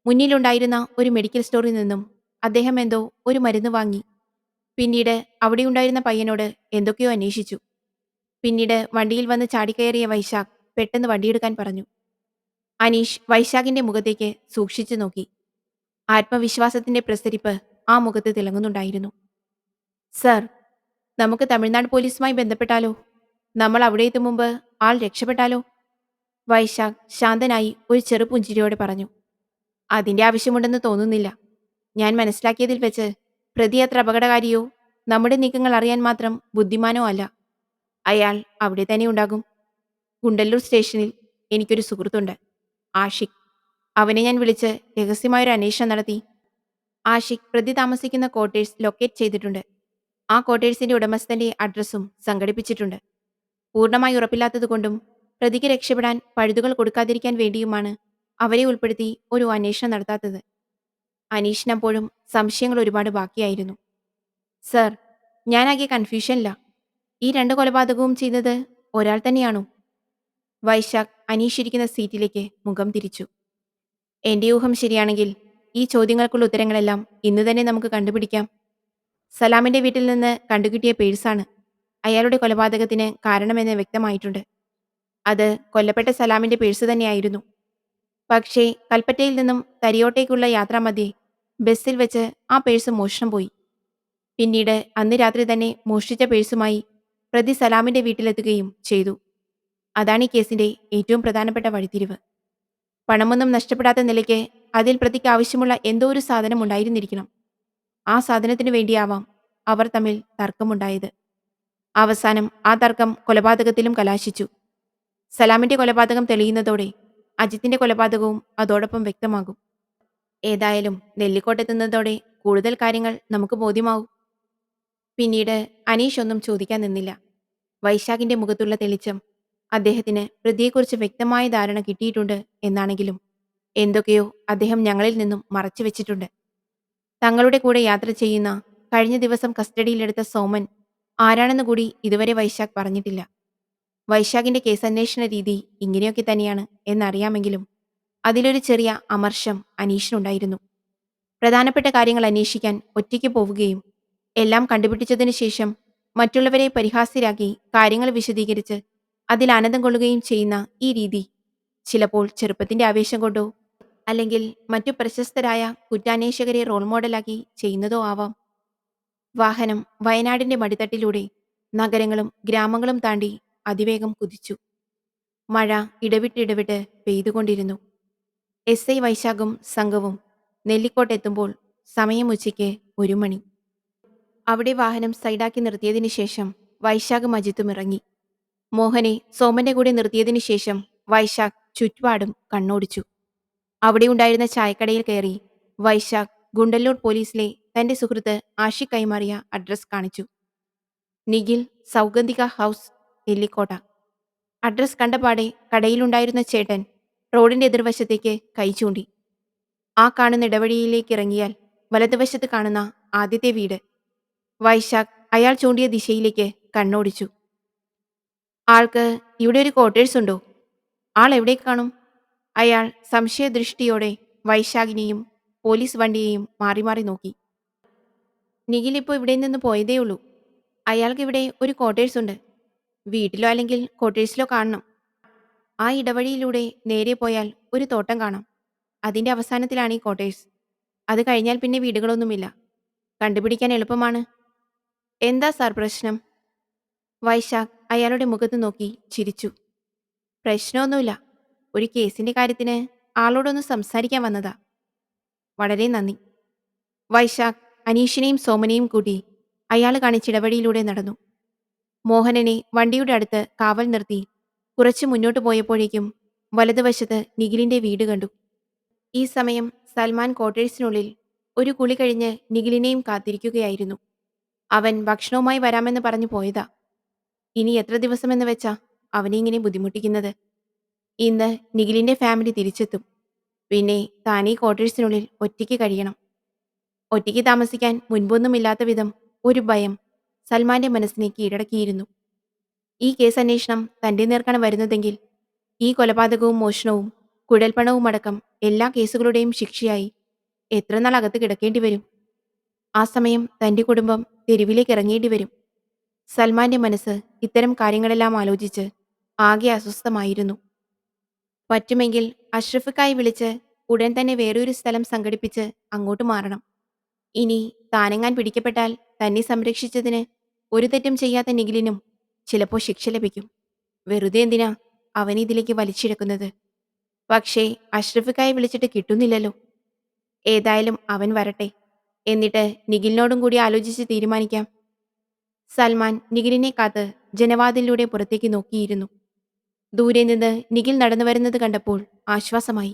മുന്നിലുണ്ടായിരുന്ന ഒരു മെഡിക്കൽ സ്റ്റോറിൽ നിന്നും അദ്ദേഹം എന്തോ ഒരു മരുന്ന് വാങ്ങി. പിന്നീട് അവിടെയുണ്ടായിരുന്ന പയ്യനോട് എന്തൊക്കെയോ അന്വേഷിച്ചു. പിന്നീട് വണ്ടിയിൽ വന്ന് ചാടിക്കയറിയ വൈശാഖ് പെട്ടെന്ന് വണ്ടിയെടുക്കാൻ പറഞ്ഞു. അനീഷ് വൈശാഖിന്റെ മുഖത്തേക്ക് സൂക്ഷിച്ചു നോക്കി. ആത്മവിശ്വാസത്തിന്റെ പ്രസരിപ്പ് ആ മുഖത്ത് തിളങ്ങുന്നുണ്ടായിരുന്നു. സർ, നമുക്ക് തമിഴ്നാട് പോലീസുമായി ബന്ധപ്പെട്ടാലോ? നമ്മൾ അവിടെ എത്തും മുമ്പ് ആൾ രക്ഷപ്പെട്ടാലോ? വൈശാഖ് ശാന്തനായി ഒരു ചെറുപുഞ്ചിരിയോടെ പറഞ്ഞു. അതിന്റെ ആവശ്യമുണ്ടെന്ന് തോന്നുന്നില്ല. ഞാൻ മനസ്സിലാക്കിയതിൽ വെച്ച് പ്രതി അത്ര അപകടകാരിയോ നമ്മുടെ നീക്കങ്ങൾ അറിയാൻ മാത്രം ബുദ്ധിമാനോ അല്ല. അയാൾ അവിടെ തന്നെ ഉണ്ടാകും. ഗുണ്ടല്ലൂർ സ്റ്റേഷനിൽ എനിക്കൊരു സുഹൃത്തുണ്ട്, ആഷിഖ്. അവനെ ഞാൻ വിളിച്ച് രഹസ്യമായൊരു അന്വേഷണം നടത്തി. ആഷിഖ് പ്രതി താമസിക്കുന്ന ക്വാർട്ടേഴ്സ് ലൊക്കേറ്റ് ചെയ്തിട്ടുണ്ട്. ആ ക്വാർട്ടേഴ്സിന്റെ ഉടമസ്ഥന്റെ അഡ്രസ്സും സംഘടിപ്പിച്ചിട്ടുണ്ട്. പൂർണ്ണമായി ഉറപ്പില്ലാത്തതുകൊണ്ടും പ്രതിക്ക് രക്ഷപ്പെടാൻ പഴുതുകൾ കൊടുക്കാതിരിക്കാൻ വേണ്ടിയുമാണ് അവരെ ഉൾപ്പെടുത്തി ഒരു അന്വേഷണം നടത്താത്തത്. അനീഷിനപ്പോഴും സംശയങ്ങൾ ഒരുപാട് ബാക്കിയായിരുന്നു. സർ, ഞാനാകെ കൺഫ്യൂഷനില്ല. ഈ 2 കൊലപാതകവും ചെയ്തത് ഒരാൾ തന്നെയാണോ? വൈശാഖ് അനീഷ് ഇരിക്കുന്ന സീറ്റിലേക്ക് മുഖം തിരിച്ചു. എന്റെ ഊഹം ശരിയാണെങ്കിൽ ഈ ചോദ്യങ്ങൾക്കുള്ള ഉത്തരങ്ങളെല്ലാം ഇന്ന് തന്നെ നമുക്ക് കണ്ടുപിടിക്കാം. സലാമിന്റെ വീട്ടിൽ നിന്ന് കണ്ടുകിട്ടിയ പേഴ്സാണ് അയാളുടെ കൊലപാതകത്തിന് കാരണമെന്ന് വ്യക്തമായിട്ടുണ്ട്. അത് കൊല്ലപ്പെട്ട സലാമിന്റെ പേഴ്സ് തന്നെയായിരുന്നു. പക്ഷേ കൽപ്പറ്റയിൽ നിന്നും തരിയോട്ടേക്കുള്ള യാത്രാമധ്യേ ബസ്സിൽ വെച്ച് ആ പേഴ്സ് മോഷണം പോയി. പിന്നീട് അന്ന് രാത്രി തന്നെ മോഷ്ടിച്ച പേഴ്സുമായി പ്രതി സലാമിന്റെ വീട്ടിലെത്തുകയും ചെയ്തു. അതാണ് ഈ കേസിന്റെ ഏറ്റവും പ്രധാനപ്പെട്ട വഴിത്തിരിവ്. പണമൊന്നും നഷ്ടപ്പെടാത്ത നിലയ്ക്ക് അതിൽ പ്രതിക്ക് ആവശ്യമുള്ള എന്തോ ഒരു സാധനം ഉണ്ടായിരുന്നിരിക്കണം. ആ സാധനത്തിനു വേണ്ടിയാവാം അവർ തമ്മിൽ തർക്കമുണ്ടായത്. അവസാനം ആ തർക്കം കൊലപാതകത്തിലും കലാശിച്ചു. സലാമിന്റെ കൊലപാതകം തെളിയുന്നതോടെ അജിത്തിന്റെ കൊലപാതകവും അതോടൊപ്പം വ്യക്തമാകും. ഏതായാലും നെല്ലിക്കോട്ടെത്തുന്നതോടെ കൂടുതൽ കാര്യങ്ങൾ നമുക്ക് ബോധ്യമാവും. പിന്നീട് അനീഷ് ഒന്നും ചോദിക്കാൻ നിന്നില്ല. വൈശാഖിന്റെ മുഖത്തുള്ള തെളിച്ചം അദ്ദേഹത്തിന് പ്രതിയെക്കുറിച്ച് വ്യക്തമായ ധാരണ കിട്ടിയിട്ടുണ്ട് എന്നാണെങ്കിലും എന്തൊക്കെയോ അദ്ദേഹം ഞങ്ങളിൽ നിന്നും മറച്ചു വെച്ചിട്ടുണ്ട്. തങ്ങളുടെ കൂടെ യാത്ര ചെയ്യുന്ന, കഴിഞ്ഞ ദിവസം കസ്റ്റഡിയിലെടുത്ത സോമൻ ആരാണെന്ന് കൂടി ഇതുവരെ വൈശാഖ് പറഞ്ഞിട്ടില്ല. വൈശാഖിന്റെ കേസന്വേഷണ രീതി ഇങ്ങനെയൊക്കെ തന്നെയാണ് എന്നറിയാമെങ്കിലും അതിലൊരു ചെറിയ അമർഷം അനീഷിനുണ്ടായിരുന്നു. പ്രധാനപ്പെട്ട കാര്യങ്ങൾ അന്വേഷിക്കാൻ ഒറ്റയ്ക്ക് പോവുകയും എല്ലാം കണ്ടുപിടിച്ചതിനു ശേഷം മറ്റുള്ളവരെ പരിഹാസ്യരാക്കി കാര്യങ്ങൾ വിശദീകരിച്ച് അതിൽ ആനന്ദം കൊള്ളുകയും ചെയ്യുന്ന ഈ രീതി ചിലപ്പോൾ ചെറുപ്പത്തിന്റെ ആവേശം കൊണ്ടോ അല്ലെങ്കിൽ മറ്റു പ്രശസ്തരായ കുറ്റാന്വേഷകരെ റോൾ മോഡലാക്കി ചെയ്യുന്നതോ ആവാം. വാഹനം വയനാടിന്റെ മടിത്തട്ടിലൂടെ നഗരങ്ങളും ഗ്രാമങ്ങളും താണ്ടി അതിവേഗം കുതിച്ചു. മഴ ഇടവിട്ടിടവിട്ട് പെയ്തുകൊണ്ടിരുന്നു. SI വൈശാഖും സംഘവും നെല്ലിക്കോട്ടെത്തുമ്പോൾ സമയം ഉച്ചയ്ക്ക് 1 മണി. അവിടെ വാഹനം സൈഡാക്കി നിർത്തിയതിനു ശേഷം വൈശാഖും അജിത്തും ഇറങ്ങി. മോഹനെ സോമന്റെ കൂടെ നിർത്തിയതിനു ശേഷം വൈശാഖ് ചുറ്റുപാടും കണ്ണോടിച്ചു. അവിടെ ഉണ്ടായിരുന്ന ചായക്കടയിൽ കയറി വൈശാഖ് ഗുണ്ടല്ലൂർ പോലീസിലെ തന്റെ സുഹൃത്ത് ആഷിഖ് കൈമാറിയ അഡ്രസ് കാണിച്ചു. നിഖിൽ, സൗഗന്ധിക ഹൗസ്, നെല്ലിക്കോട്ട. അഡ്രസ് കണ്ടപാടെ കടയിലുണ്ടായിരുന്ന ചേട്ടൻ റോഡിന്റെ എതിർവശത്തേക്ക് കൈ ചൂണ്ടി. ആ കാണുന്ന ഇടവഴിയിലേക്ക് ഇറങ്ങിയാൽ വലതുവശത്ത് കാണുന്ന ആദ്യത്തെ വീട്. വൈശാഖ് അയാൾ ചൂണ്ടിയ ദിശയിലേക്ക് കണ്ണോടിച്ചു. ആൾക്ക് ഇവിടെ ഒരു ക്വാർട്ടേഴ്സ് ഉണ്ടോ? ആൾ എവിടേക്ക് കാണും? അയാൾ സംശയദൃഷ്ടിയോടെ വൈശാഖിനെയും പോലീസ് വണ്ടിയെയും മാറി മാറി നോക്കി. നിഖിൽ ഇപ്പോൾ ഇവിടെ നിന്ന് പോയതേയുള്ളൂ. അയാൾക്കിവിടെ ഒരു ക്വാർട്ടേഴ്സ് ഉണ്ട്. വീട്ടിലോ അല്ലെങ്കിൽ ക്വാർട്ടേഴ്സിലോ കാണണം. ആ ഇടവഴിയിലൂടെ നേരെ പോയാൽ ഒരു തോട്ടം കാണാം. അതിന്റെ അവസാനത്തിലാണ് ഈ ക്വാർട്ടേഴ്സ്. അത് കഴിഞ്ഞാൽ പിന്നെ വീടുകളൊന്നുമില്ല. കണ്ടുപിടിക്കാൻ എളുപ്പമാണ്. എന്താ സാർ പ്രശ്നം? വൈശാഖ് അയാളുടെ മുഖത്ത് നോക്കി ചിരിച്ചു. പ്രശ്നമൊന്നുമില്ല. ഒരു കേസിന്റെ കാര്യത്തിന് ആളോടൊന്ന് സംസാരിക്കാൻ വന്നതാ. വളരെ നന്ദി. വൈശാഖ് അനീഷിനെയും സോമനെയും കൂട്ടി അയാൾ കാണിച്ച ഇടവഴിയിലൂടെ നടന്നു. മോഹനനെ വണ്ടിയുടെ അടുത്ത് കാവൽ നിർത്തി കുറച്ച് മുന്നോട്ട് പോയപ്പോഴേക്കും വലതുവശത്ത് നിഖിലിന്റെ വീട് കണ്ടു. ഈ സമയം സൽമാൻ ക്വാർട്ടേഴ്സിനുള്ളിൽ ഒരു കുളി കഴിഞ്ഞ് നിഖിലിനെയും കാത്തിരിക്കുകയായിരുന്നു. അവൻ ഭക്ഷണവുമായി വരാമെന്ന് പറഞ്ഞു പോയതാ. ഇനി എത്ര ദിവസമെന്ന് വെച്ചാ അവനെ ഇങ്ങനെ ബുദ്ധിമുട്ടിക്കുന്നത്? ഇന്ന് നിഖിലിന്റെ ഫാമിലി തിരിച്ചെത്തും. പിന്നെ താനീ ക്വാർട്ടേഴ്സിനുള്ളിൽ ഒറ്റയ്ക്ക് കഴിയണം. ഒറ്റയ്ക്ക് താമസിക്കാൻ മുൻപൊന്നുമില്ലാത്ത വിധം ഒരു ഭയം സൽമാന്റെ മനസ്സിനെ കീഴടക്കിയിരുന്നു. ഈ കേസ് അന്വേഷണം തന്റെ നേർക്കാണ് വരുന്നതെങ്കിൽ ഈ കൊലപാതകവും മോഷണവും കുഴൽപ്പണവും അടക്കം എല്ലാ കേസുകളുടെയും ശിക്ഷയായി എത്ര നാൾ അകത്ത് കിടക്കേണ്ടി വരും? ആ സമയം തന്റെ കുടുംബം തെരുവിലേക്ക് ഇറങ്ങേണ്ടി വരും. സൽമാന്റെ മനസ്സ് ഇത്തരം കാര്യങ്ങളെല്ലാം ആലോചിച്ച് ആകെ അസ്വസ്ഥമായിരുന്നു. പറ്റുമെങ്കിൽ അഷ്റഫിക്കായി വിളിച്ച് ഉടൻ തന്നെ വേറൊരു സ്ഥലം സംഘടിപ്പിച്ച് അങ്ങോട്ട് മാറണം. ഇനി താനെങ്ങാൻ പിടിക്കപ്പെട്ടാൽ തന്നെ സംരക്ഷിച്ചതിന് ഒരു തെറ്റും ചെയ്യാത്ത നിഖിലിനും ചിലപ്പോൾ ശിക്ഷ ലഭിക്കും. വെറുതെ എന്തിനാ അവനിതിലേക്ക് വലിച്ചിഴക്കുന്നത്? പക്ഷേ അഷ്റഫിക്കായി വിളിച്ചിട്ട് കിട്ടുന്നില്ലല്ലോ. ഏതായാലും അവൻ വരട്ടെ. എന്നിട്ട് നിഖിലിനോടും കൂടി ആലോചിച്ച് തീരുമാനിക്കാം. സൽമാൻ നിഖിലിനെ കാത്ത് ജനവാതിലിലൂടെ പുറത്തേക്ക് നോക്കിയിരുന്നു. ദൂരെ നിന്ന് നിഖിൽ നടന്നു വരുന്നത് കണ്ടപ്പോൾ ആശ്വാസമായി.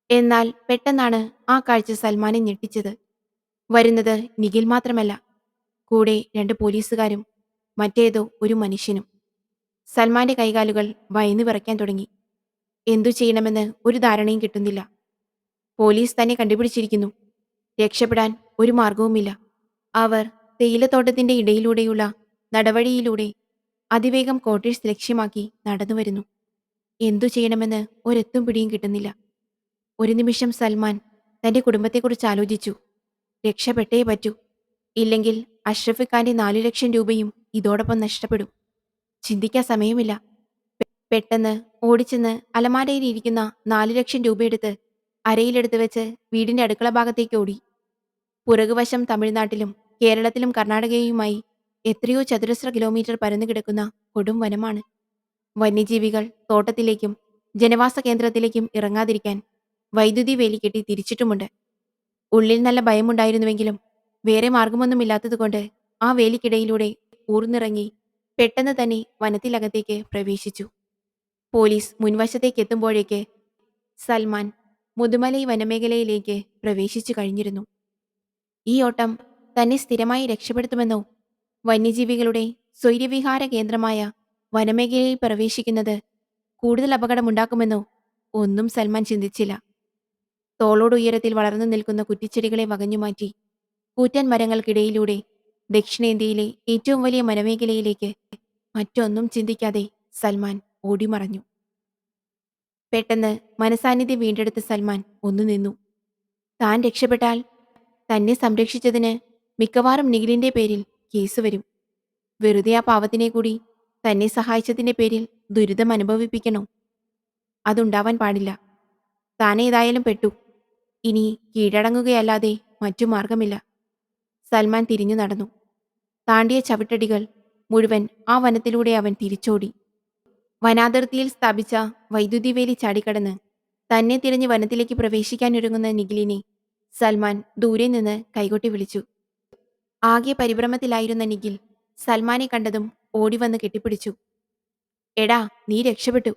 എന്നാൽ പെട്ടെന്നാണ് ആ കാഴ്ച സൽമാനെ ഞെട്ടിച്ചത്. വരുന്നത് നിഖിൽ മാത്രമല്ല, കൂടെ 2 പോലീസുകാരും മറ്റേതോ ഒരു മനുഷ്യനും. സൽമാന്റെ കൈകാലുകൾ ഭയന്നു വിറയ്ക്കാൻ തുടങ്ങി. എന്തു ചെയ്യണമെന്ന് ഒരു ധാരണയും കിട്ടുന്നില്ല. പോലീസ് തന്നെ കണ്ടുപിടിച്ചിരിക്കുന്നു. രക്ഷപ്പെടാൻ ഒരു മാർഗവുമില്ല. അവർ തേയിലത്തോട്ടത്തിന്റെ ഇടയിലൂടെയുള്ള നടവഴിയിലൂടെ അതിവേഗം ക്വാർട്ടേഴ്സ് ലക്ഷ്യമാക്കി നടന്നുവരുന്നു. എന്തു ചെയ്യണമെന്ന് ഒരെത്തും പിടിയും കിട്ടുന്നില്ല. ഒരു നിമിഷം സൽമാൻ തന്റെ കുടുംബത്തെക്കുറിച്ച് ആലോചിച്ചു. രക്ഷപ്പെട്ടേ പറ്റൂ. ഇല്ലെങ്കിൽ അഷ്റഫ് ഖാന്റെ 4 ലക്ഷം രൂപയും ഇതോടൊപ്പം നഷ്ടപ്പെടും. ചിന്തിക്കാൻ സമയമില്ല. പെട്ടെന്ന് ഓടിച്ചെന്ന് അലമാരയിലിരിക്കുന്ന 4 ലക്ഷം രൂപയെടുത്ത് അരയിലെടുത്ത് വെച്ച് വീടിന്റെ അടുക്കള ഭാഗത്തേക്ക് ഓടി. പുറകുവശം തമിഴ്നാട്ടിലും കേരളത്തിലും കർണാടകയുമായി എത്രയോ ചതുരശ്ര കിലോമീറ്റർ പരന്നു കിടക്കുന്ന കൊടും വനമാണ്. വന്യജീവികൾ തോട്ടത്തിലേക്കും ജനവാസ കേന്ദ്രത്തിലേക്കും ഇറങ്ങാതിരിക്കാൻ വൈദ്യുതി വേലി കെട്ടി തിരിച്ചിട്ടുമുണ്ട്. ഉള്ളിൽ നല്ല ഭയമുണ്ടായിരുന്നുവെങ്കിലും വേറെ മാർഗമൊന്നുമില്ലാത്തതുകൊണ്ട് ആ വേലിക്കിടയിലൂടെ ഊർന്നിറങ്ങി പെട്ടെന്ന് തന്നെ വനത്തിലകത്തേക്ക് പ്രവേശിച്ചു. പോലീസ് മുൻവശത്തേക്ക് എത്തുമ്പോഴേക്ക് സൽമാൻ മുതുമലൈ വനമേഖലയിലേക്ക് പ്രവേശിച്ചു കഴിഞ്ഞിരുന്നു. ഈ ഓട്ടം തന്നെ സ്ഥിരമായി രക്ഷപ്പെടുത്തുമെന്നോ വന്യജീവികളുടെ സ്വൈര്യവിഹാര കേന്ദ്രമായ വനമേഖലയിൽ പ്രവേശിക്കുന്നത് കൂടുതൽ അപകടമുണ്ടാക്കുമെന്നോ ഒന്നും സൽമാൻ ചിന്തിച്ചില്ല. തോളോട് ഉയരത്തിൽ വളർന്നു നിൽക്കുന്ന കുറ്റിച്ചെടികളെ വകഞ്ഞുമാറ്റി കൂറ്റൻ മരങ്ങൾക്കിടയിലൂടെ ദക്ഷിണേന്ത്യയിലെ ഏറ്റവും വലിയ വനമേഖലയിലേക്ക് മറ്റൊന്നും ചിന്തിക്കാതെ സൽമാൻ ഓടിമറഞ്ഞു. പെട്ടെന്ന് മനസാന്നിധ്യം വീണ്ടെടുത്ത സൽമാൻ ഒന്നു നിന്നു. താൻ രക്ഷപ്പെട്ടാൽ തന്നെ സംരക്ഷിച്ചതിന് മിക്കവാറും നിഖിലിന്റെ പേരിൽ കേസ് വരും. വെറുതെ ആ പാവത്തിനെ കൂടി തന്നെ സഹായിച്ചതിന്റെ പേരിൽ ദുരിതം അനുഭവിപ്പിക്കണോ? അതുണ്ടാവാൻ പാടില്ല. താനേതായാലും പെട്ടു. ഇനി കീഴടങ്ങുകയല്ലാതെ മറ്റു മാർഗമില്ല. സൽമാൻ തിരിഞ്ഞു നടന്നു. താണ്ടിയ ചവിട്ടടികൾ മുഴുവൻ ആ വനത്തിലൂടെ അവൻ തിരിച്ചോടി. വനാതിർത്തിയിൽ സ്ഥാപിച്ച വൈദ്യുതി വേലി ചാടിക്കടന്ന് തന്നെ തിരഞ്ഞ് വനത്തിലേക്ക് പ്രവേശിക്കാനൊരുങ്ങുന്ന നിഖിലിനെ സൽമാൻ ദൂരെ നിന്ന് കൈകൊട്ടി വിളിച്ചു. ആകെ പരിഭ്രമത്തിലായിരുന്ന നിഖിൽ സൽമാനെ കണ്ടതും ഓടിവന്ന് കെട്ടിപ്പിടിച്ചു. എടാ, നീ രക്ഷപ്പെട്ടു.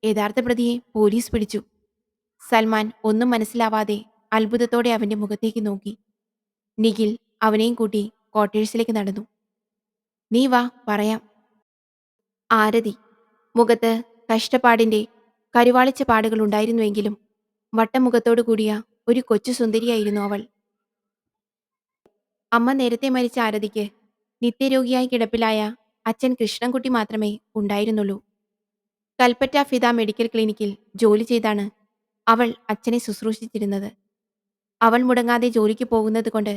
യഥാർത്ഥ പ്രതിയെ പോലീസ് പിടിച്ചു. സൽമാൻ ഒന്നും മനസ്സിലാവാതെ അത്ഭുതത്തോടെ അവന്റെ മുഖത്തേക്ക് നോക്കി. നിഖിൽ അവനെയും കൂട്ടി ക്വാർട്ടേഴ്സിലേക്ക് നടന്നു. നീ വാ, പറയാം. ആരതി. മുഖത്ത് കഷ്ടപ്പാടിന്റെ കരുവാളിച്ച പാടുകൾ ഉണ്ടായിരുന്നുവെങ്കിലും വട്ടമുഖത്തോടു കൂടിയ ഒരു കൊച്ചു സുന്ദരിയായിരുന്നു അവൾ. അമ്മ നേരത്തെ മരിച്ച ആരതിക്ക് നിത്യരോഗിയായി കിടപ്പിലായ അച്ഛൻ കൃഷ്ണൻകുട്ടി മാത്രമേ ഉണ്ടായിരുന്നുള്ളൂ. കൽപ്പറ്റ ഫിദ മെഡിക്കൽ ക്ലിനിക്കിൽ ജോലി ചെയ്താണ് അവൾ അച്ഛനെ ശുശ്രൂഷിച്ചിരുന്നത്. അവൾ മുടങ്ങാതെ ജോലിക്ക് പോകുന്നത് കൊണ്ട്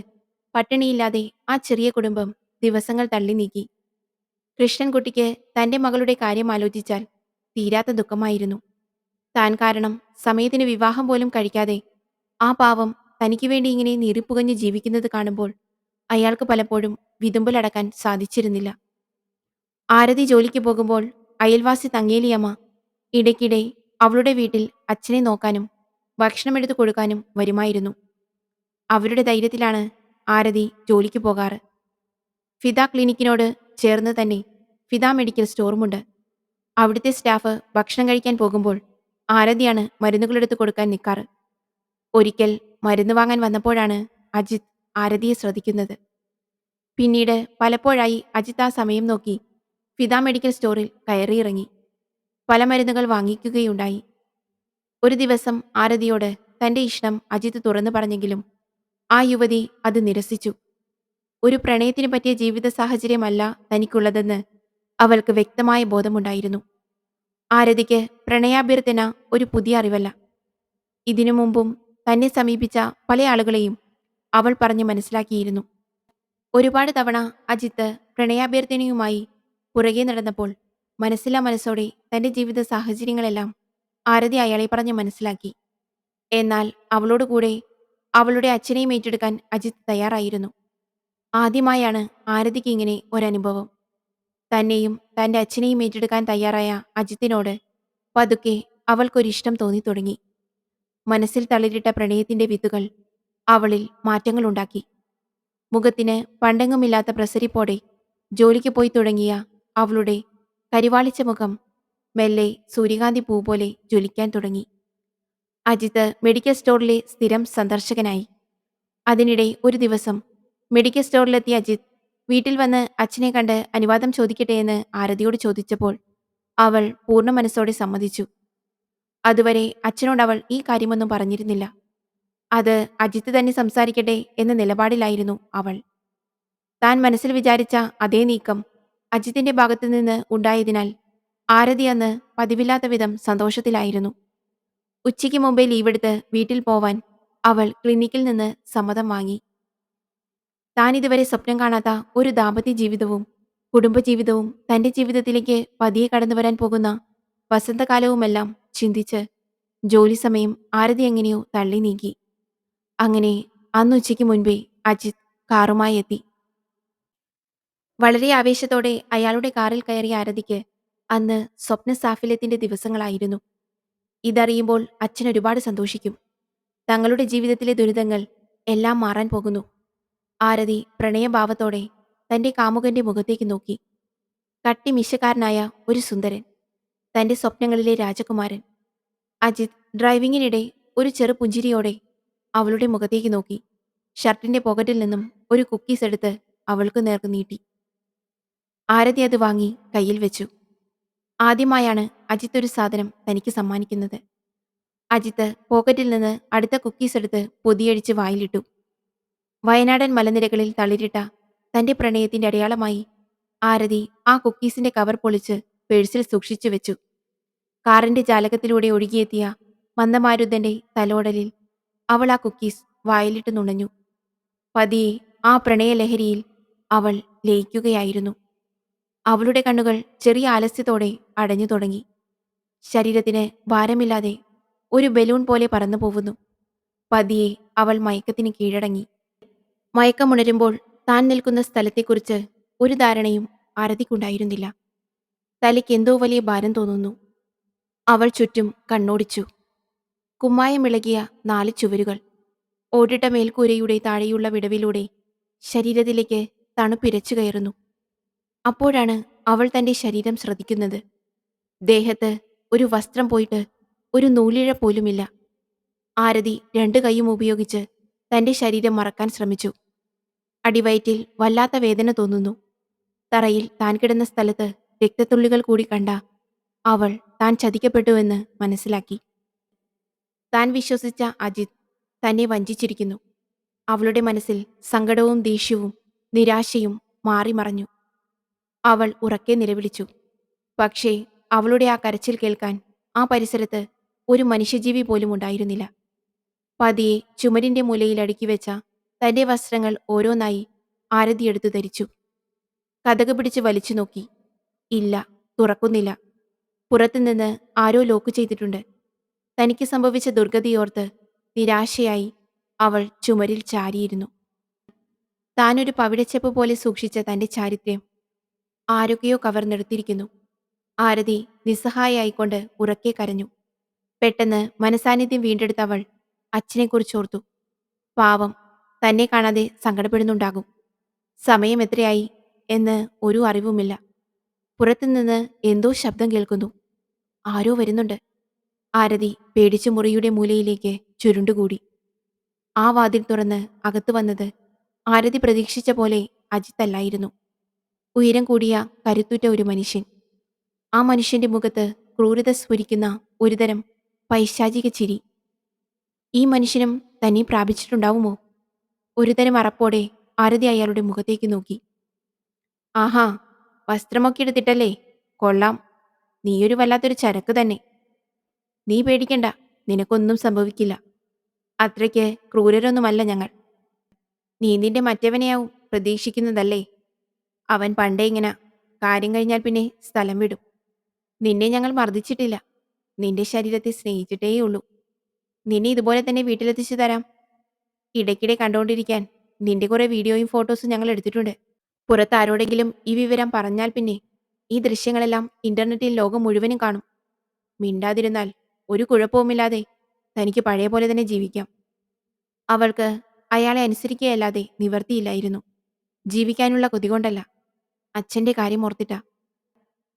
പട്ടിണിയില്ലാതെ ആ ചെറിയ കുടുംബം ദിവസങ്ങൾ തള്ളി നീക്കി. കൃഷ്ണൻകുട്ടിക്ക് തന്റെ മകളുടെ കാര്യം ആലോചിച്ചാൽ തീരാത്ത ദുഃഖമായിരുന്നു. താൻ കാരണം സമയത്തിന് വിവാഹം പോലും കഴിക്കാതെ ആ പാവം തനിക്ക് വേണ്ടി ഇങ്ങനെ നീറിപ്പുകഞ്ഞ് ജീവിക്കുന്നത് കാണുമ്പോൾ അയാൾക്ക് പലപ്പോഴും വിതുമ്പലടക്കാൻ സാധിച്ചിരുന്നില്ല. ആരതി ജോലിക്ക് പോകുമ്പോൾ അയൽവാസി തങ്ങേലിയമ്മ ഇടയ്ക്കിടെ അവളുടെ വീട്ടിൽ അച്ഛനെ നോക്കാനും ഭക്ഷണമെടുത്തു കൊടുക്കാനും വരുമായിരുന്നു. അവരുടെ ധൈര്യത്തിലാണ് ആരതി ജോലിക്ക് പോകാറ്. ഫിദ ക്ലിനിക്കിനോട് ചേർന്ന് തന്നെ ഫിദ മെഡിക്കൽ സ്റ്റോറുമുണ്ട്. അവിടുത്തെ സ്റ്റാഫ് ഭക്ഷണം കഴിക്കാൻ പോകുമ്പോൾ ആരതിയാണ് മരുന്നുകളെടുത്ത് കൊടുക്കാൻ നിൽക്കാറ്. ഒരിക്കൽ മരുന്ന് വാങ്ങാൻ വന്നപ്പോഴാണ് അജിത് ആരതിയെ ശ്രദ്ധിക്കുന്നത്. പിന്നീട് പലപ്പോഴായി അജിത് ആ സമയം നോക്കി ഫിദ മെഡിക്കൽ സ്റ്റോറിൽ കയറിയിറങ്ങി പല മരുന്നുകൾ വാങ്ങിക്കുകയുണ്ടായി. ഒരു ദിവസം ആരതിയോട് തന്റെ ഇഷ്ടം അജിത് തുറന്നു പറഞ്ഞെങ്കിലും ആ യുവതി അത് നിരസിച്ചു. ഒരു പ്രണയത്തിന് പറ്റിയ ജീവിത സാഹചര്യമല്ല തനിക്കുള്ളതെന്ന് അവൾക്ക് വ്യക്തമായ ബോധമുണ്ടായിരുന്നു. ആരതിക്ക് പ്രണയാഭ്യർത്ഥന ഒരു പുതിയ അറിവല്ല. ഇതിനു മുമ്പും തന്നെ സമീപിച്ച പല ആളുകളെയും അവൾ പറഞ്ഞു മനസ്സിലാക്കിയിരുന്നു. ഒരുപാട് തവണ അജിത്ത് പ്രണയാഭ്യർത്ഥനയുമായി പുറകെ നടന്നപ്പോൾ മനസ്സില്ലാ മനസ്സോടെ തന്റെ ജീവിത സാഹചര്യങ്ങളെല്ലാം ആരതി അയാളെ പറഞ്ഞ് മനസ്സിലാക്കി. എന്നാൽ അവളോടുകൂടെ അവളുടെ അച്ഛനെയും ഏറ്റെടുക്കാൻ അജിത്ത് തയ്യാറായിരുന്നു. ആദ്യമായാണ് ആരതിക്ക് ഇങ്ങനെ ഒരനുഭവം. തന്നെയും തന്റെ അച്ഛനെയും ഏറ്റെടുക്കാൻ തയ്യാറായ അജിത്തിനോട് പതുക്കെ അവൾക്കൊരിഷ്ടം തോന്നിത്തുടങ്ങി. മനസ്സിൽ തളിരിട്ട പ്രണയത്തിന്റെ വിത്തുകൾ അവളിൽ മാറ്റങ്ങളുണ്ടാക്കി. മുഖത്തിന് പണ്ടെങ്ങുമില്ലാത്ത പ്രസരിപ്പോടെ ജോലിക്ക് പോയി തുടങ്ങിയ അവളുടെ കരിവാളിച്ച മുഖം മെല്ലെ സൂര്യകാന്തി പൂ പോലെ ജ്വലിക്കാൻ തുടങ്ങി. അജിത്ത് മെഡിക്കൽ സ്റ്റോറിലെ സ്ഥിരം സന്ദർശകനായി. അതിനിടെ ഒരു ദിവസം മെഡിക്കൽ സ്റ്റോറിലെത്തിയ അജിത്ത് വീട്ടിൽ വന്ന് അച്ഛനെ കണ്ട് അനുവാദം ചോദിക്കട്ടെ എന്ന് ആരതിയോട് ചോദിച്ചപ്പോൾ അവൾ പൂർണ്ണ മനസ്സോടെ സമ്മതിച്ചു. അതുവരെ അച്ഛനോട് അവൾ ഈ കാര്യമൊന്നും പറഞ്ഞിരുന്നില്ല. അത് അജിത്ത് തന്നെ സംസാരിക്കട്ടെ എന്ന നിലപാടിലായിരുന്നു അവൾ. താൻ മനസ്സിൽ വിചാരിച്ച അതേ നീക്കം അജിത്തിന്റെ ഭാഗത്തുനിന്ന് ഉണ്ടായതിനാൽ ആരതി അന്ന് പതിവില്ലാത്ത വിധം സന്തോഷത്തിലായിരുന്നു. ഉച്ചയ്ക്ക് മുമ്പേ ലീവെടുത്ത് വീട്ടിൽ പോവാൻ അവൾ ക്ലിനിക്കിൽ നിന്ന് സമ്മതം വാങ്ങി. താൻ ഇതുവരെ സ്വപ്നം കാണാത്ത ഒരു ദാമ്പത്യ ജീവിതവും കുടുംബജീവിതവും തന്റെ ജീവിതത്തിലേക്ക് പതിയെ കടന്നു വരാൻ പോകുന്ന വസന്തകാലവുമെല്ലാം ചിന്തിച്ച് ജോലി സമയം ആരതി എങ്ങനെയോ തള്ളി നീക്കി. അങ്ങനെ അന്നുച്ചയ്ക്ക് മുൻപേ അജിത് കാറുമായി എത്തി. വളരെ ആവേശത്തോടെ അയാളുടെ കാറിൽ കയറിയ ആരതിക്ക് അന്ന് സ്വപ്ന സാഫല്യത്തിന്റെ ദിവസങ്ങളായിരുന്നു. ഇതറിയുമ്പോൾ അച്ഛൻ ഒരുപാട് സന്തോഷിക്കും. തങ്ങളുടെ ജീവിതത്തിലെ ദുരിതങ്ങൾ എല്ലാം മാറാൻ പോകുന്നു. ആരതി പ്രണയഭാവത്തോടെ തന്റെ കാമുകന്റെ മുഖത്തേക്ക് നോക്കി. കട്ടിമീശക്കാരനായ ഒരു സുന്ദരൻ, തന്റെ സ്വപ്നങ്ങളിലെ രാജകുമാരൻ. അജിത് ഡ്രൈവിംഗിനിടെ ഒരു ചെറു പുഞ്ചിരിയോടെ അവളുടെ മുഖത്തേക്ക് നോക്കി. ഷർട്ടിന്റെ പോക്കറ്റിൽ നിന്നും ഒരു കുക്കീസ് എടുത്ത് അവൾക്ക് നേർക്ക് നീട്ടി. ആരതി അത് വാങ്ങി കയ്യിൽ വെച്ചു. ആദ്യമായാണ് അജിത്ത് ഒരു സാധനം തനിക്ക് സമ്മാനിക്കുന്നത്. അജിത്ത് പോക്കറ്റിൽ നിന്ന് അടുത്ത കുക്കീസ് എടുത്ത് പൊതിയഴിച്ച് വായിലിട്ടു. വയനാടൻ മലനിരകളിൽ തളിരിട്ട തന്റെ പ്രണയത്തിന്റെ അടയാളമായി ആരതി ആ കുക്കീസിന്റെ കവർ പൊളിച്ച് പേഴ്സിൽ സൂക്ഷിച്ചു വെച്ചു. കാറിന്റെ ജാലകത്തിലൂടെ ഒഴുകിയെത്തിയ മന്ദമാരുതന്റെ തലോടലിൽ അവൾ ആ കുക്കീസ് വായിലിട്ട് നുണഞ്ഞു. പതിയെ ആ പ്രണയലഹരിയിൽ അവൾ ലയിക്കുകയായിരുന്നു. അവളുടെ കണ്ണുകൾ ചെറിയ ആലസ്യത്തോടെ അടഞ്ഞു തുടങ്ങി. ശരീരത്തിന് ഭാരമില്ലാതെ ഒരു ബലൂൺ പോലെ പറന്നു പോകുന്നു. പതിയെ അവൾ മയക്കത്തിന് കീഴടങ്ങി. മയക്കമുണരുമ്പോൾ താൻ നിൽക്കുന്ന സ്ഥലത്തെക്കുറിച്ച് ഒരു ധാരണയും ആരതിക്കുണ്ടായിരുന്നില്ല. തലയ്ക്ക് എന്തോ വലിയ ഭാരം തോന്നുന്നു. അവൾ ചുറ്റും കണ്ണോടിച്ചു. കുമ്മായമിളകിയ 4 ചുവരുകൾ. ഓടിട്ട മേൽക്കൂരയുടെ താഴെയുള്ള വിടവിലൂടെ ശരീരത്തിലേക്ക് തണുപ്പിരച്ചു കയറുന്നു. അപ്പോഴാണ് അവൾ തന്റെ ശരീരം ശ്രദ്ധിക്കുന്നത്. ദേഹത്ത് ഒരു വസ്ത്രം പോയിട്ട് ഒരു നൂലിഴ പോലുമില്ല. ആരതി 2 കൈയും ഉപയോഗിച്ച് തന്റെ ശരീരം മറക്കാൻ ശ്രമിച്ചു. അടിവയറ്റിൽ വല്ലാത്ത വേദന തോന്നുന്നു. തറയിൽ താൻ കിടന്ന സ്ഥലത്ത് രക്തത്തുള്ളികൾ കൂടി കണ്ട അവൾ താൻ ചതിക്കപ്പെട്ടുവെന്ന് മനസ്സിലാക്കി. താൻ വിശ്വസിച്ച അജിത് തന്നെ വഞ്ചിച്ചിരിക്കുന്നു. അവളുടെ മനസ്സിൽ സങ്കടവും ദേഷ്യവും നിരാശയും മാറിമറഞ്ഞു. അവൾ ഉറക്കെ നിലവിളിച്ചു. പക്ഷേ അവളുടെ ആ കരച്ചിൽ കേൾക്കാൻ ആ പരിസരത്ത് ഒരു മനുഷ്യജീവി പോലും ഉണ്ടായിരുന്നില്ല. പതിയെ ചുമരിന്റെ മൂലയിൽ അടുക്കി വെച്ച തന്റെ വസ്ത്രങ്ങൾ ഓരോന്നായി ആരതി എടുത്തു ധരിച്ചു. കതക് പിടിച്ച് വലിച്ചു നോക്കി. ഇല്ല, തുറക്കുന്നില്ല. പുറത്തുനിന്ന് ആരോ ലോക്ക് ചെയ്തിട്ടുണ്ട്. തനിക്ക് സംഭവിച്ച ദുർഗതിയോർത്ത് നിരാശയായി അവൾ ചുമരിൽ ചാരിയിരുന്നു. താനൊരു പവിഴച്ചെപ്പ് പോലെ സൂക്ഷിച്ച തന്റെ ചാരിത്ര്യം ആരൊക്കെയോ കവർന്നെടുത്തിരിക്കുന്നു. ആരതി നിസ്സഹായായിക്കൊണ്ട് ഉറക്കെ കരഞ്ഞു. പെട്ടെന്ന് മനസാന്നിധ്യം വീണ്ടെടുത്ത അവൾ അച്ഛനെക്കുറിച്ചോർത്തു. പാവം, തന്നെ കാണാതെ സങ്കടപ്പെടുന്നുണ്ടാകും. സമയം എത്രയായി എന്ന് ഒരു അറിവുമില്ല. പുറത്തുനിന്ന് എന്തോ ശബ്ദം കേൾക്കുന്നു. ആരോ വരുന്നുണ്ട്. ആരതി പേടിച്ചു മുറിയുടെ മൂലയിലേക്ക് ചുരുണ്ടുകൂടി. ആ വാതിൽ തുറന്ന് അകത്തു വന്നത് ആരതി പ്രതീക്ഷിച്ച പോലെ അജിത്തല്ലായിരുന്നു. ഉയരം കൂടിയ കരുത്തുറ്റ ഒരു മനുഷ്യൻ. ആ മനുഷ്യന്റെ മുഖത്ത് ക്രൂരത സ്ഫുരിക്കുന്ന ഒരുതരം പൈശാചിക ചിരി. ഈ മനുഷ്യനും തന്നെ പ്രാപിച്ചിട്ടുണ്ടാവുമോ? ഒരുതരം അറപ്പോടെ ആരതി അയാളുടെ മുഖത്തേക്ക് നോക്കി. ആഹാ, വസ്ത്രമൊക്കെ എടുത്തിട്ടല്ലേ? കൊള്ളാം, നീയൊരു വല്ലാത്തൊരു ചരക്ക് തന്നെ. നീ പേടിക്കണ്ട, നിനക്കൊന്നും സംഭവിക്കില്ല. അത്രയ്ക്ക് ക്രൂരരൊന്നുമല്ല ഞങ്ങൾ. നീ നിന്റെ മറ്റവനെയാവും പ്രതീക്ഷിക്കുന്നതല്ലേ? അവൻ പണ്ടേ ഇങ്ങനെ, കാര്യം കഴിഞ്ഞാൽ പിന്നെ സ്ഥലം വിടും. നിന്നെ ഞങ്ങൾ മർദ്ദിച്ചിട്ടില്ല. നിന്റെ ശരീരത്തെ സ്നേഹിച്ചിട്ടേയുള്ളൂ. നിന്നെ ഇതുപോലെ തന്നെ വീട്ടിലെത്തിച്ചു തരാം. ഇടയ്ക്കിടെ കണ്ടുകൊണ്ടിരിക്കാൻ നിന്റെ കുറെ വീഡിയോയും ഫോട്ടോസും ഞങ്ങൾ എടുത്തിട്ടുണ്ട്. പുറത്ത് ആരോടെങ്കിലും ഈ വിവരം പറഞ്ഞാൽ പിന്നെ ഈ ദൃശ്യങ്ങളെല്ലാം ഇന്റർനെറ്റിൽ ലോകം മുഴുവനും കാണും. മിണ്ടാതിരുന്നാൽ ഒരു കുഴപ്പവുമില്ലാതെ തനിക്ക് പഴയ പോലെ തന്നെ ജീവിക്കാം. അവൾക്ക് അയാളെ അനുസരിക്കുകയല്ലാതെ നിവർത്തിയില്ലായിരുന്നു. ജീവിക്കാനുള്ള കൊതി കൊണ്ടല്ല, അച്ഛന്റെ കാര്യം ഓർത്തിട്ടാ.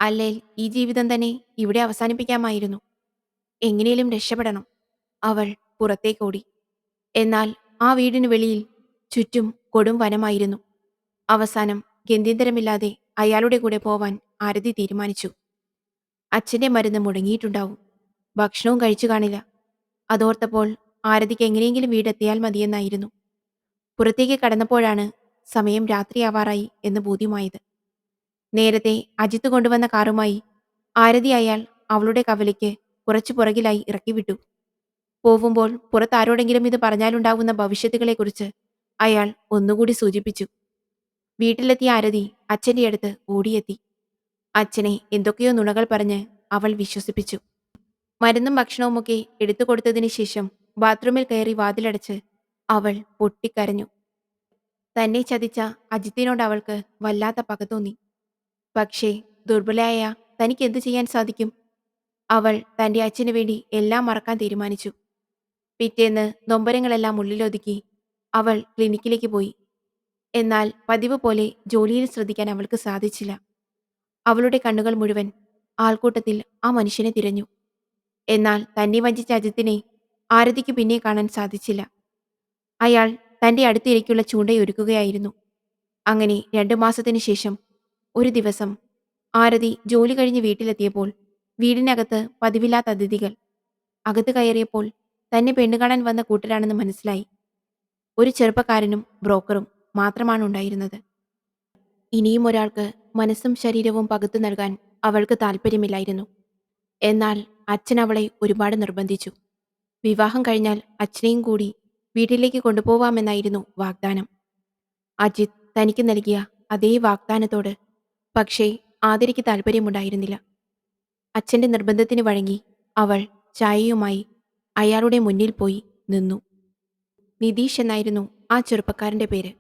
അല്ലേൽ ഈ ജീവിതം തന്നെ ഇവിടെ അവസാനിപ്പിക്കാമായിരുന്നു. എങ്ങനെയും രക്ഷപ്പെടണം. അവൾ പുറത്തേക്കോടി. എന്നാൽ ആ വീടിനു വെളിയിൽ ചുറ്റും കൊടും വനമായിരുന്നു. അവസാനം ഗത്യന്തരമില്ലാതെ അയാളുടെ കൂടെ പോവാൻ ആരതി തീരുമാനിച്ചു. അച്ഛന്റെ മരുന്ന് മുടങ്ങിയിട്ടുണ്ടാവും. ഭക്ഷണവും കഴിച്ചു കാണില്ല. അതോർത്തപ്പോൾ ആരതിക്ക് എങ്ങനെയെങ്കിലും വീടെത്തിയാൽ മതിയെന്നായിരുന്നു. പുറത്തേക്ക് കടന്നപ്പോഴാണ് സമയം രാത്രിയാവാറായി എന്ന് ബോധ്യമായത്. നേരത്തെ അജിത്ത് കൊണ്ടുവന്ന കാറുമായി ആരതി അയാൾ അവളുടെ കവലയ്ക്ക് കുറച്ചു പുറകിലായി ഇറക്കിവിട്ടു. പോവുമ്പോൾ പുറത്താരോടെങ്കിലും ഇത് പറഞ്ഞാലുണ്ടാവുന്ന ഭവിഷ്യത്തുകളെക്കുറിച്ച് അയാൾ ഒന്നുകൂടി സൂചിപ്പിച്ചു. വീട്ടിലെത്തിയ ആരതി അച്ഛന്റെ അടുത്ത് ഓടിയെത്തി. അച്ഛനെ എന്തൊക്കെയോ നുണകൾ പറഞ്ഞ് അവൾ വിശ്വസിപ്പിച്ചു. മരുന്നും ഭക്ഷണവുമൊക്കെ എടുത്തു കൊടുത്തതിന് ശേഷം ബാത്റൂമിൽ കയറി വാതിലടച്ച് അവൾ പൊട്ടിക്കരഞ്ഞു. തന്നെ ചതിച്ച അജിത്തിനോട് അവൾക്ക് വല്ലാത്ത പക തോന്നി. പക്ഷേ ദുർബലയായ തനിക്ക് എന്തു ചെയ്യാൻ സാധിക്കും? അവൾ തന്റെ അച്ഛനു വേണ്ടി എല്ലാം മറക്കാൻ തീരുമാനിച്ചു. പിറ്റേന്ന് നൊമ്പരങ്ങളെല്ലാം ഉള്ളിലൊതുക്കി അവൾ ക്ലിനിക്കിലേക്ക് പോയി. എന്നാൽ പതിവ് പോലെ ജോലിയിൽ ശ്രദ്ധിക്കാൻ അവൾക്ക് സാധിച്ചില്ല. അവളുടെ കണ്ണുകൾ മുഴുവൻ ആൾക്കൂട്ടത്തിൽ ആ മനുഷ്യനെ തിരഞ്ഞു. എന്നാൽ തന്നെ വഞ്ചിച്ച അജിത്തിനെ ആരതിക്ക് പിന്നെ കാണാൻ സാധിച്ചില്ല. അയാൾ തന്റെ അടുത്തിരിക്കുള്ള ചൂണ്ടയൊരുക്കുകയായിരുന്നു. അങ്ങനെ 2 മാസത്തിനു ശേഷം ഒരു ദിവസം ആരതി ജോലി കഴിഞ്ഞ് വീട്ടിലെത്തിയപ്പോൾ വീടിനകത്ത് പതിവില്ലാത്ത അതിഥികൾ. അകത്ത് കയറിയപ്പോൾ തന്നെ പെണ്ണുകാണാൻ വന്ന കൂട്ടരാണെന്ന് മനസ്സിലായി. ഒരു ചെറുപ്പക്കാരനും ബ്രോക്കറും മാത്രമാണ് ഉണ്ടായിരുന്നത്. ഇനിയും ഒരാൾക്ക് മനസ്സും ശരീരവും പകുത്തു നൽകാൻ അവൾക്ക് താല്പര്യമില്ലായിരുന്നു. എന്നാൽ അച്ഛൻ അവളെ ഒരുപാട് നിർബന്ധിച്ചു. വിവാഹം കഴിഞ്ഞാൽ അച്ഛനെയും കൂടി വീട്ടിലേക്ക് കൊണ്ടുപോവാമെന്നായിരുന്നു വാഗ്ദാനം. അജിത് തനിക്ക് നൽകിയ അതേ വാഗ്ദാനത്തോട് പക്ഷേ ആതിരയ്ക്ക് താല്പര്യമുണ്ടായിരുന്നില്ല. അച്ഛന്റെ നിർബന്ധത്തിന് വഴങ്ങി അവൾ ചായയുമായി അയാളുടെ മുന്നിൽ പോയി നിന്നു. നിതീഷ് എന്നായിരുന്നു ആ ചെറുപ്പക്കാരന്റെ പേര്.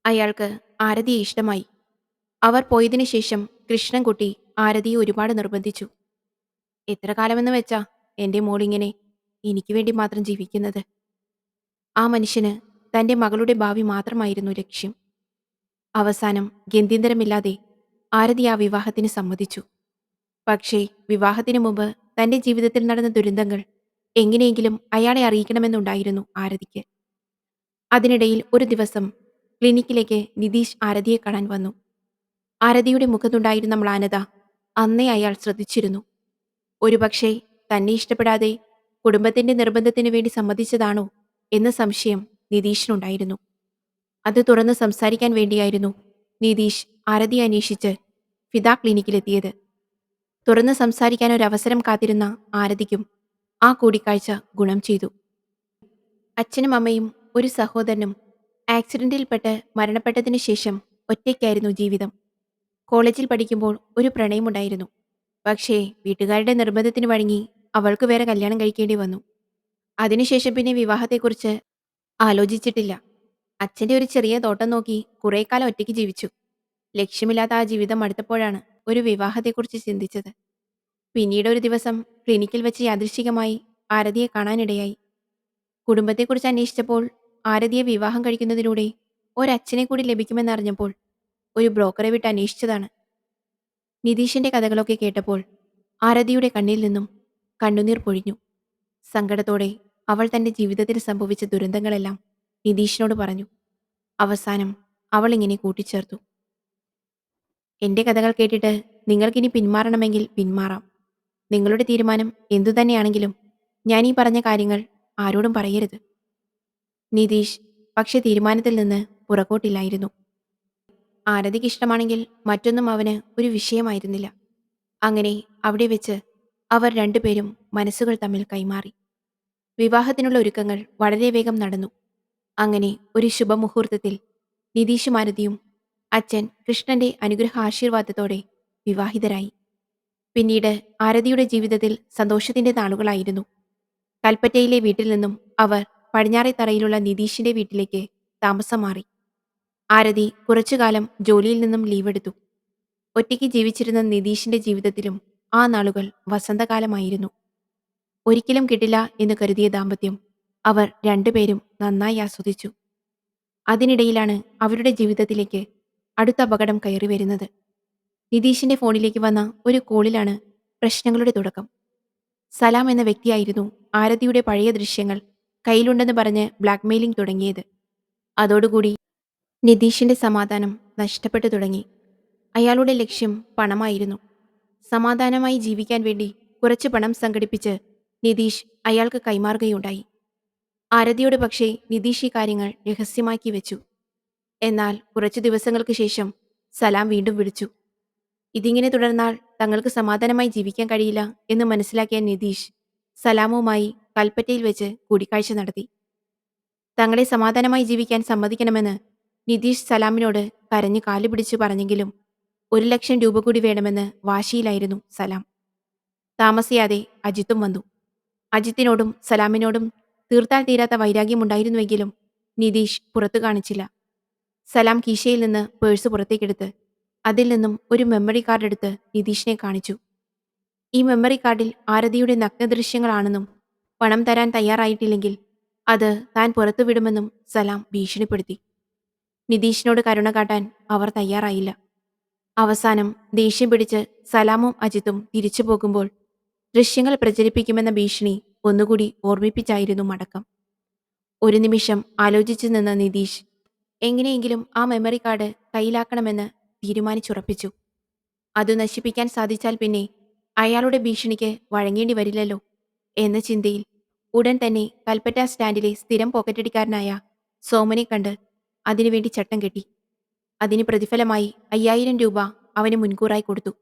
അയാൾക്ക് ആരതിയെ ഇഷ്ടമായി. അവർ പോയതിനു ശേഷം കൃഷ്ണൻകുട്ടി ആരതിയെ ഒരുപാട് നിർബന്ധിച്ചു. എത്ര കാലമെന്ന് വെച്ചാ എന്റെ മോളിങ്ങനെ എനിക്ക് വേണ്ടി മാത്രം ജീവിക്കുന്നത്? ആ മനുഷ്യന് തന്റെ മകളുടെ ഭാവി മാത്രമായിരുന്നു ലക്ഷ്യം. അവസാനം ഗത്യന്തരമില്ലാതെ ആരതി ആ വിവാഹത്തിന് സമ്മതിച്ചു. പക്ഷേ വിവാഹത്തിന് മുമ്പ് തന്റെ ജീവിതത്തിൽ നടന്ന ദുരന്തങ്ങൾ എങ്ങനെയെങ്കിലും അയാളെ അറിയിക്കണമെന്നുണ്ടായിരുന്നു ആരതിക്ക്. അതിനിടയിൽ ഒരു ദിവസം ക്ലിനിക്കിലേക്ക് നിതീഷ് ആരതിയെ കാണാൻ വന്നു. ആരതിയുടെ മുഖത്തുണ്ടായിരുന്ന മ്ലാനത അന്നേ അയാൾ ശ്രദ്ധിച്ചിരുന്നു. ഒരുപക്ഷെ തന്നെ ഇഷ്ടപ്പെടാതെ കുടുംബത്തിന്റെ നിർബന്ധത്തിനു വേണ്ടി സമ്മതിച്ചതാണോ എന്ന സംശയം നിതീഷിനുണ്ടായിരുന്നു. അത് തുറന്ന് സംസാരിക്കാൻ വേണ്ടിയായിരുന്നു നിതീഷ് ആരതിയെ അന്വേഷിച്ച് ഫിദ ക്ലിനിക്കിലെത്തിയത്. തുറന്ന് സംസാരിക്കാൻ ഒരവസരം കാത്തിരുന്ന ആരതിക്കും ആ കൂടിക്കാഴ്ച ഗുണം ചെയ്തു. അച്ഛനും അമ്മയും ഒരു സഹോദരനും ആക്സിഡന്റിൽപ്പെട്ട് മരണപ്പെട്ടതിനു ശേഷം ഒറ്റയ്ക്കായിരുന്നു ജീവിതം. കോളേജിൽ പഠിക്കുമ്പോൾ ഒരു പ്രണയമുണ്ടായിരുന്നു. പക്ഷേ വീട്ടുകാരുടെ നിർബന്ധത്തിന് വഴങ്ങി അവൾക്ക് വേറെ കല്യാണം കഴിക്കേണ്ടി വന്നു. അതിനുശേഷം പിന്നെ വിവാഹത്തെക്കുറിച്ച് ആലോചിച്ചിട്ടില്ല. അച്ഛന്റെ ഒരു ചെറിയ തോട്ടം നോക്കി കുറേ കാലം ഒറ്റയ്ക്ക് ജീവിച്ചു. ലക്ഷ്യമില്ലാത്ത ആ ജീവിതം അടുത്തപ്പോഴാണ് ഒരു വിവാഹത്തെക്കുറിച്ച് ചിന്തിച്ചത്. പിന്നീട് ഒരു ദിവസം ക്ലിനിക്കിൽ വെച്ച് യാദൃശ്ചികമായി ആരതിയെ കാണാനിടയായി. കുടുംബത്തെക്കുറിച്ച് അന്വേഷിച്ചപ്പോൾ ആരതിയെ വിവാഹം കഴിക്കുന്നതിലൂടെ ഒരച്ഛനെ കൂടി ലഭിക്കുമെന്നറിഞ്ഞപ്പോൾ ഒരു ബ്രോക്കറെ വിട്ട് അന്വേഷിച്ചതാണ്. നിതീഷിന്റെ കഥകളൊക്കെ കേട്ടപ്പോൾ ആരതിയുടെ കണ്ണിൽ നിന്നും കണ്ണുനീർ പൊഴിഞ്ഞു. സങ്കടത്തോടെ അവൾ തന്റെ ജീവിതത്തിൽ സംഭവിച്ച ദുരന്തങ്ങളെല്ലാം നിതീഷിനോട് പറഞ്ഞു. അവസാനം അവൾ ഇങ്ങനെ കൂട്ടിച്ചേർത്തു. എന്റെ കഥകൾ കേട്ടിട്ട് നിങ്ങൾക്കിനി പിന്മാറണമെങ്കിൽ പിന്മാറാം. നിങ്ങളുടെ തീരുമാനം എന്തുതന്നെയാണെങ്കിലും ഞാൻ ഈ പറഞ്ഞ കാര്യങ്ങൾ ആരോടും പറയരുത്. നിതീഷ് പക്ഷെ തീരുമാനത്തിൽ നിന്ന് പുറകോട്ടില്ലായിരുന്നു. ആരതിക്ക് ഇഷ്ടമാണെങ്കിൽ മറ്റൊന്നും അവന് ഒരു വിഷയമായിരുന്നില്ല. അങ്ങനെ അവിടെ വെച്ച് അവർ രണ്ടുപേരും മനസ്സുകൾ തമ്മിൽ കൈമാറി. വിവാഹത്തിനുള്ള ഒരുക്കങ്ങൾ വളരെ വേഗം നടന്നു. അങ്ങനെ ഒരു ശുഭമുഹൂർത്തത്തിൽ നിതീഷും ആരതിയും അച്ഛൻ കൃഷ്ണന്റെ അനുഗ്രഹ ആശീർവാദത്തോടെ വിവാഹിതരായി. പിന്നീട് ആരതിയുടെ ജീവിതത്തിൽ സന്തോഷത്തിന്റെ നാളുകളായിരുന്നു. കൽപ്പറ്റയിലെ വീട്ടിൽ നിന്നും അവർ പടിഞ്ഞാറേത്തറയിലുള്ള നിതീഷിന്റെ വീട്ടിലേക്ക് താമസം മാറി. ആരതി കുറച്ചുകാലം ജോലിയിൽ നിന്നും ലീവെടുത്തു. ഒറ്റയ്ക്ക് ജീവിച്ചിരുന്ന നിതീഷിന്റെ ജീവിതത്തിലും ആ നാളുകൾ വസന്തകാലമായിരുന്നു. ഒരിക്കലും കിട്ടില്ല എന്ന് കരുതിയ ദാമ്പത്യം അവർ രണ്ടുപേരും നന്നായി ആസ്വദിച്ചു. അതിനിടയിലാണ് അവരുടെ ജീവിതത്തിലേക്ക് അടുത്ത അപകടം കയറി വരുന്നത്. നിതീഷിന്റെ ഫോണിലേക്ക് വന്ന ഒരു കോളിലാണ് പ്രശ്നങ്ങളുടെ തുടക്കം. സലാം എന്ന വ്യക്തിയായിരുന്നു ആരതിയുടെ പഴയ ദൃശ്യങ്ങൾ കയ്യിലുണ്ടെന്ന് പറഞ്ഞ് ബ്ലാക്ക്മെയിലിംഗ് തുടങ്ങിയത്. അതോടുകൂടി നിതീഷിന്റെ സമാധാനം നഷ്ടപ്പെട്ടു തുടങ്ങി. അയാളുടെ ലക്ഷ്യം പണമായിരുന്നു. സമാധാനമായി ജീവിക്കാൻ വേണ്ടി കുറച്ച് പണം സംഘടിപ്പിച്ച് നിതീഷ് അയാൾക്ക് കൈമാറുകയുണ്ടായി. ആരതിയോട് പക്ഷേ നിതീഷ് ഈ കാര്യങ്ങൾ രഹസ്യമാക്കി വെച്ചു. എന്നാൽ കുറച്ചു ദിവസങ്ങൾക്ക് ശേഷം സലാം വീണ്ടും വിളിച്ചു. ഇതിങ്ങനെ തുടർന്നാൽ തങ്ങൾക്ക് സമാധാനമായി ജീവിക്കാൻ കഴിയില്ല എന്ന് മനസ്സിലാക്കിയ നിതീഷ് സലാമുമായി കൽപ്പറ്റയിൽ വെച്ച് കൂടിക്കാഴ്ച നടത്തി. തങ്ങളെ സമാധാനമായി ജീവിക്കാൻ സമ്മതിക്കണമെന്ന് നിതീഷ് സലാമിനോട് കരഞ്ഞു കാലുപിടിച്ചു പറഞ്ഞെങ്കിലും 1 ലക്ഷം രൂപ കൂടി വേണമെന്ന് വാശിയിലായിരുന്നു സലാം. താമസിയാതെ അജിത്തും വന്നു. അജിത്തിനോടും സലാമിനോടും തീർത്താൽ തീരാത്ത വൈരാഗ്യമുണ്ടായിരുന്നുവെങ്കിലും നിതീഷ് പുറത്തു കാണിച്ചില്ല. സലാം കീശയിൽ നിന്ന് പേഴ്സ് പുറത്തേക്കെടുത്ത് അതിൽ നിന്നും ഒരു മെമ്മറി കാർഡ് എടുത്ത് നിതീഷിനെ കാണിച്ചു. ഈ മെമ്മറി കാർഡിൽ ആരതിയുടെ നഗ്നദൃശ്യങ്ങളാണെന്നും പണം തരാൻ തയ്യാറായിട്ടില്ലെങ്കിൽ അത് താൻ പുറത്തുവിടുമെന്നും സലാം ഭീഷണിപ്പെടുത്തി. നിതീഷിനോട് കരുണ കാട്ടാൻ അവർ തയ്യാറായില്ല. അവസാനം ദേഷ്യം പിടിച്ച് സലാമും അജിത്തും തിരിച്ചു പോകുമ്പോൾ ദൃശ്യങ്ങൾ പ്രചരിപ്പിക്കുമെന്ന ഭീഷണി ഒന്നുകൂടി ഓർമ്മിപ്പിച്ചായിരുന്നു മടക്കം. ഒരു നിമിഷം ആലോചിച്ചു നിന്ന നിതീഷ് എങ്ങനെയെങ്കിലും ആ മെമ്മറി കാർഡ് കയ്യിലാക്കണമെന്ന് തീരുമാനിച്ചുറപ്പിച്ചു. അത് നശിപ്പിക്കാൻ സാധിച്ചാൽ പിന്നെ അയാളുടെ ഭീഷണിക്ക് വഴങ്ങേണ്ടി വരില്ലല്ലോ എന്ന ചിന്തയിൽ ഉടൻ തന്നെ കൽപ്പറ്റ സ്റ്റാൻഡിലെ സ്ഥിരം പോക്കറ്റടിക്കാരനായ സോമനെ കണ്ട് അതിനുവേണ്ടി ചട്ടം കെട്ടി. അതിന് പ്രതിഫലമായി 5000 രൂപ അവന് മുൻകൂറായി കൊടുത്തു.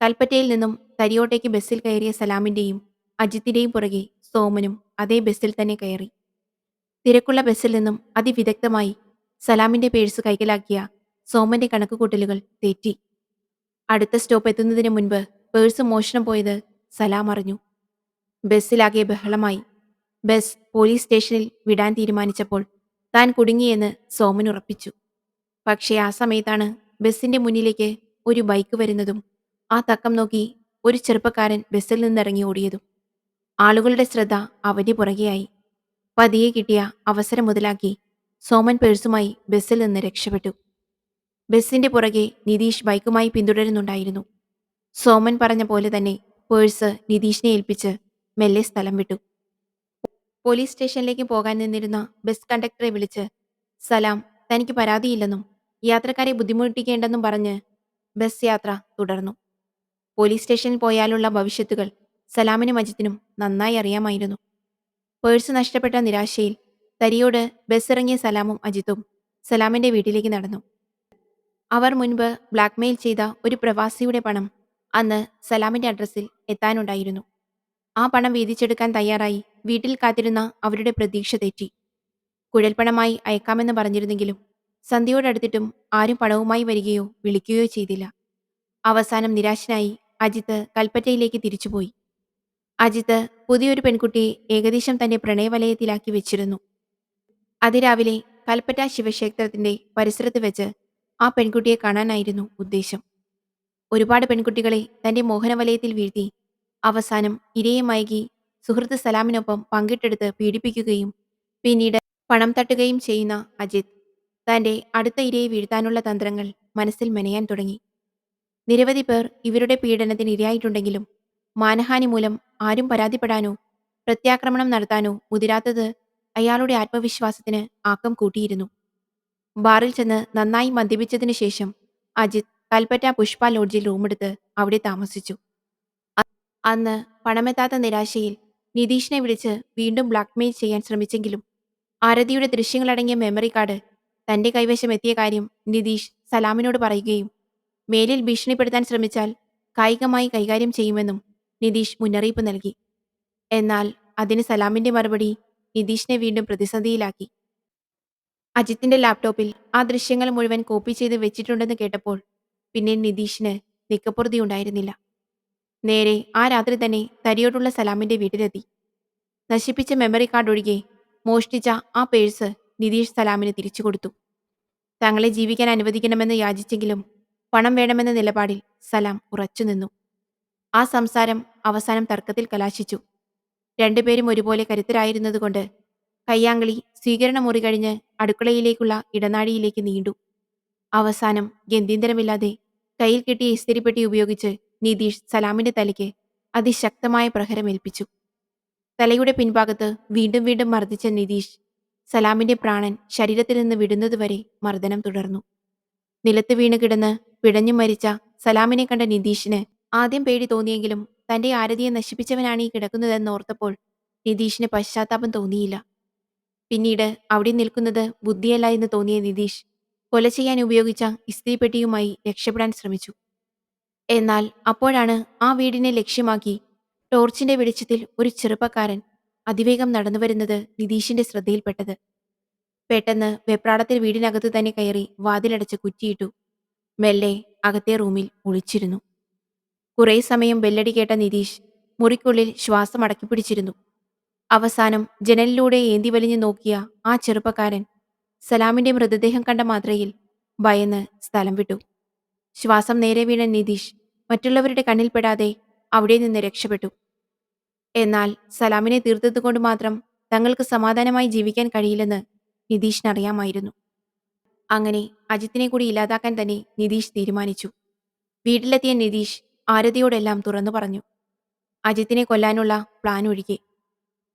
കൽപ്പറ്റയിൽ നിന്നും തരിയോട്ടേക്ക് ബസ്സിൽ കയറിയ സലാമിന്റെയും അജിത്തിന്റെയും പുറകെ സോമനും അതേ ബസ്സിൽ തന്നെ കയറി. തിരക്കുള്ള ബസ്സിൽ നിന്നും അതിവിദഗ്ധമായി സലാമിന്റെ പേഴ്സ് കൈക്കലാക്കിയ സോമന്റെ കണക്കുകൂട്ടലുകൾ തെറ്റി. അടുത്ത സ്റ്റോപ്പ് എത്തുന്നതിന് മുൻപ് പേഴ്സ് മോഷണം പോയത് സലാം അറിഞ്ഞു. ബസ്സിലാകെ ബഹളമായി. ബസ് പോലീസ് സ്റ്റേഷനിൽ വിടാൻ തീരുമാനിച്ചപ്പോൾ താൻ കുടുങ്ങിയെന്ന് സോമൻ ഉറപ്പിച്ചു. പക്ഷേ ആ സമയത്താണ് ബസ്സിന്റെ മുന്നിലേക്ക് ഒരു ബൈക്ക് വരുന്നതും ആ തക്കം നോക്കി ഒരു ചെറുപ്പക്കാരൻ ബസ്സിൽ നിന്നിറങ്ങി ഓടിയതും. ആളുകളുടെ ശ്രദ്ധ അവന്റെ പുറകെയായി. പതിയെ കിട്ടിയ അവസരം മുതലാക്കി സോമൻ പേഴ്സുമായി ബസ്സിൽ നിന്ന് രക്ഷപ്പെട്ടു. ബസ്സിന്റെ പുറകെ നിതീഷ് ബൈക്കുമായി പിന്തുടരുന്നുണ്ടായിരുന്നു. സോമൻ പറഞ്ഞ പോലെ തന്നെ പേഴ്സ് നിതീഷിനെ ഏൽപ്പിച്ച് മെല്ലെ സ്ഥലം വിട്ടു. പോലീസ് സ്റ്റേഷനിലേക്ക് പോകാൻ നിന്നിരുന്ന ബസ് കണ്ടക്ടറെ വിളിച്ച് സലാം തനിക്ക് പരാതിയില്ലെന്നും യാത്രക്കാരെ ബുദ്ധിമുട്ടിക്കേണ്ടെന്നും പറഞ്ഞ് ബസ് യാത്ര തുടർന്നു. പോലീസ് സ്റ്റേഷനിൽ പോയാലുള്ള ഭവിഷ്യത്തുകൾ സലാമിനും അജിത്തിനും നന്നായി അറിയാമായിരുന്നു. പേഴ്സ് നഷ്ടപ്പെട്ട നിരാശയിൽ തരിയോട് ബസ്സിറങ്ങിയ സലാമും അജിത്തും സലാമിന്റെ വീട്ടിലേക്ക് നടന്നു. അവർ മുൻപ് ബ്ലാക്ക്മെയിൽ ചെയ്ത ഒരു പ്രവാസിയുടെ പണം അന്ന് സലാമിന്റെ അഡ്രസ്സിൽ എത്താനുണ്ടായിരുന്നു. ആ പണം വീതിച്ചെടുക്കാൻ തയ്യാറായി വീട്ടിൽ കാത്തിരുന്ന അവരുടെ പ്രതീക്ഷ തെറ്റി. കുഴൽപ്പണമായി അയക്കാമെന്ന് പറഞ്ഞിരുന്നെങ്കിലും സന്ധ്യയോടടുത്തിട്ടും ആരും പണവുമായി വരികയോ വിളിക്കുകയോ ചെയ്തില്ല. അവസാനം നിരാശനായി അജിത്ത് കൽപ്പറ്റയിലേക്ക് തിരിച്ചുപോയി. അജിത്ത് പുതിയൊരു പെൺകുട്ടിയെ ഏകദേശം തന്റെ പ്രണയവലയത്തിലാക്കി വെച്ചിരുന്നു. അതിരാവിലെ കൽപ്പറ്റ ശിവക്ഷേത്രത്തിന്റെ പരിസരത്ത് വെച്ച് ആ പെൺകുട്ടിയെ കാണാനായിരുന്നു ഉദ്ദേശം. ഒരുപാട് പെൺകുട്ടികളെ തന്റെ മോഹനവലയത്തിൽ വീഴ്ത്തി അവസാനം ഇരയെ മയക്കി സുഹൃത്ത് സലാമിനൊപ്പം പങ്കിട്ടെടുത്ത് പീഡിപ്പിക്കുകയും പിന്നീട് പണം തട്ടുകയും ചെയ്യുന്ന അജിത്ത് തന്റെ അടുത്ത ഇരയെ വീഴ്ത്താനുള്ള തന്ത്രങ്ങൾ മനസ്സിൽ മെനയാൻ തുടങ്ങി. നിരവധി പേർ ഇവരുടെ പീഡനത്തിന് ഇരയായിട്ടുണ്ടെങ്കിലും മാനഹാനി മൂലം ആരും പരാതിപ്പെടാനോ പ്രത്യാക്രമണം നടത്താനോ മുതിരാത്തത് അയാളുടെ ആത്മവിശ്വാസത്തിന് ആക്കം കൂട്ടിയിരുന്നു. ബാറിൽ ചെന്ന് നന്നായി മദ്യപിച്ചതിനു ശേഷം അജിത്ത് കൽപ്പറ്റ പുഷ്പ ലോഡ്ജിൽ റൂമെടുത്ത് അവിടെ താമസിച്ചു. അന്ന് പണമെത്താത്ത നിരാശയിൽ നിതീഷിനെ വിളിച്ച് വീണ്ടും ബ്ലാക്ക്മെയിൽ ചെയ്യാൻ ശ്രമിച്ചെങ്കിലും ആരതിയുടെ ദൃശ്യങ്ങളടങ്ങിയ മെമ്മറി കാർഡ് തന്റെ കൈവശം എത്തിയ കാര്യം നിതീഷ് സലാമിനോട് പറയുകയും മേലിൽ ഭീഷണിപ്പെടുത്താൻ ശ്രമിച്ചാൽ കായികമായി കൈകാര്യം ചെയ്യുമെന്നും നിതീഷ് മുന്നറിയിപ്പ് നൽകി. എന്നാൽ അതിന് സലാമിന്റെ മറുപടി നിതീഷിനെ വീണ്ടും പ്രതിസന്ധിയിലാക്കി. അജിത്തിന്റെ ലാപ്ടോപ്പിൽ ആ ദൃശ്യങ്ങൾ മുഴുവൻ കോപ്പി ചെയ്ത് വെച്ചിട്ടുണ്ടെന്ന് കേട്ടപ്പോൾ പിന്നെ നിതീഷിന് നിക്കപ്പുറതിയുണ്ടായിരുന്നില്ല. നേരെ ആ രാത്രി തന്നെ തരിയോടുള്ള സലാമിന്റെ വീട്ടിലെത്തി. നശിപ്പിച്ച മെമ്മറി കാർഡ് ഒഴികെ മോഷ്ടിച്ച ആ പേഴ്സ് നിതീഷ് സലാമിന് തിരിച്ചു കൊടുത്തു. തങ്ങളെ ജീവിക്കാൻ അനുവദിക്കണമെന്ന് യാചിച്ചെങ്കിലും പണം വേണമെന്ന നിലപാടിൽ സലാം ഉറച്ചുനിന്നു. ആ സംസാരം അവസാനം തർക്കത്തിൽ കലാശിച്ചു. രണ്ടുപേരും ഒരുപോലെ കരുത്തരായിരുന്നതുകൊണ്ട് കയ്യാങ്കളി സ്വീകരണ മുറി കഴിഞ്ഞ് അടുക്കളയിലേക്കുള്ള ഇടനാഴിയിലേക്ക് നീണ്ടു. അവസാനം ഗത്യന്തരമില്ലാതെ കയ്യിൽ കിട്ടിയ ഇസ്തിരിപ്പെട്ടി ഉപയോഗിച്ച് നിതീഷ് സലാമിന്റെ തലയ്ക്ക് അതിശക്തമായ പ്രഹരമേൽപ്പിച്ചു. തലയുടെ പിൻഭാഗത്ത് വീണ്ടും വീണ്ടും മർദ്ദിച്ച നിതീഷ് സലാമിന്റെ പ്രാണൻ ശരീരത്തിൽ നിന്ന് വിടുന്നതുവരെ മർദ്ദനം തുടർന്നു. നിലത്ത് വീണ് കിടന്ന് പിടഞ്ഞു മരിച്ച സലാമിനെ കണ്ട നിതീഷിന് ആദ്യം പേടി തോന്നിയെങ്കിലും തന്റെ ആരതിയെ നശിപ്പിച്ചവനാണ് ഈ കിടക്കുന്നതെന്നോർത്തപ്പോൾ നിതീഷിന് പശ്ചാത്താപം തോന്നിയില്ല. പിന്നീട് അവിടെ നിൽക്കുന്നത് ബുദ്ധിയല്ല എന്ന് തോന്നിയ നിതീഷ് കൊല ചെയ്യാൻ ഉപയോഗിച്ച ഇസ്തിരിപ്പെട്ടിയുമായി രക്ഷപ്പെടാൻ ശ്രമിച്ചു. എന്നാൽ അപ്പോഴാണ് ആ വീടിനെ ലക്ഷ്യമാക്കി ടോർച്ചിന്റെ വെളിച്ചത്തിൽ ഒരു ചെറുപ്പക്കാരൻ അതിവേഗം നടന്നുവരുന്നത് നിതീഷിന്റെ ശ്രദ്ധയിൽപ്പെട്ടത്. പെട്ടെന്ന് വെപ്രാളത്തിൽ വീടിനകത്ത് തന്നെ കയറി വാതിലടച്ച് കുറ്റിയിട്ടു മെല്ലെ അകത്തെ റൂമിൽ ഒളിച്ചിരുന്നു. കുറേ സമയം ബെല്ലടി കേട്ട നിതീഷ് മുറിക്കുള്ളിൽ ശ്വാസം അടക്കിപ്പിടിച്ചിരുന്നു. അവസാനം ജനലിലൂടെ ഏന്തി വലിഞ്ഞു നോക്കിയ ആ ചെറുപ്പക്കാരൻ സലാമിന്റെ മൃതദേഹം കണ്ട മാത്രയിൽ ഭയന്ന് സ്ഥലം വിട്ടു. ശ്വാസം നേരെ വീണ നിതീഷ് മറ്റുള്ളവരുടെ കണ്ണിൽപ്പെടാതെ അവിടെ നിന്ന് രക്ഷപ്പെട്ടു. എന്നാൽ സലാമിനെ തീർത്തതുകൊണ്ട് മാത്രം തങ്ങൾക്ക് സമാധാനമായി ജീവിക്കാൻ കഴിയില്ലെന്ന് നിതീഷിനറിയാമായിരുന്നു. അങ്ങനെ അജിത്തിനെ കൂടി ഇല്ലാതാക്കാൻ തന്നെ നിതീഷ് തീരുമാനിച്ചു. വീട്ടിലെത്തിയ നിതീഷ് ആരതിയോടെല്ലാം തുറന്നു പറഞ്ഞു. അജിത്തിനെ കൊല്ലാനുള്ള പ്ലാൻ ഒഴികെ.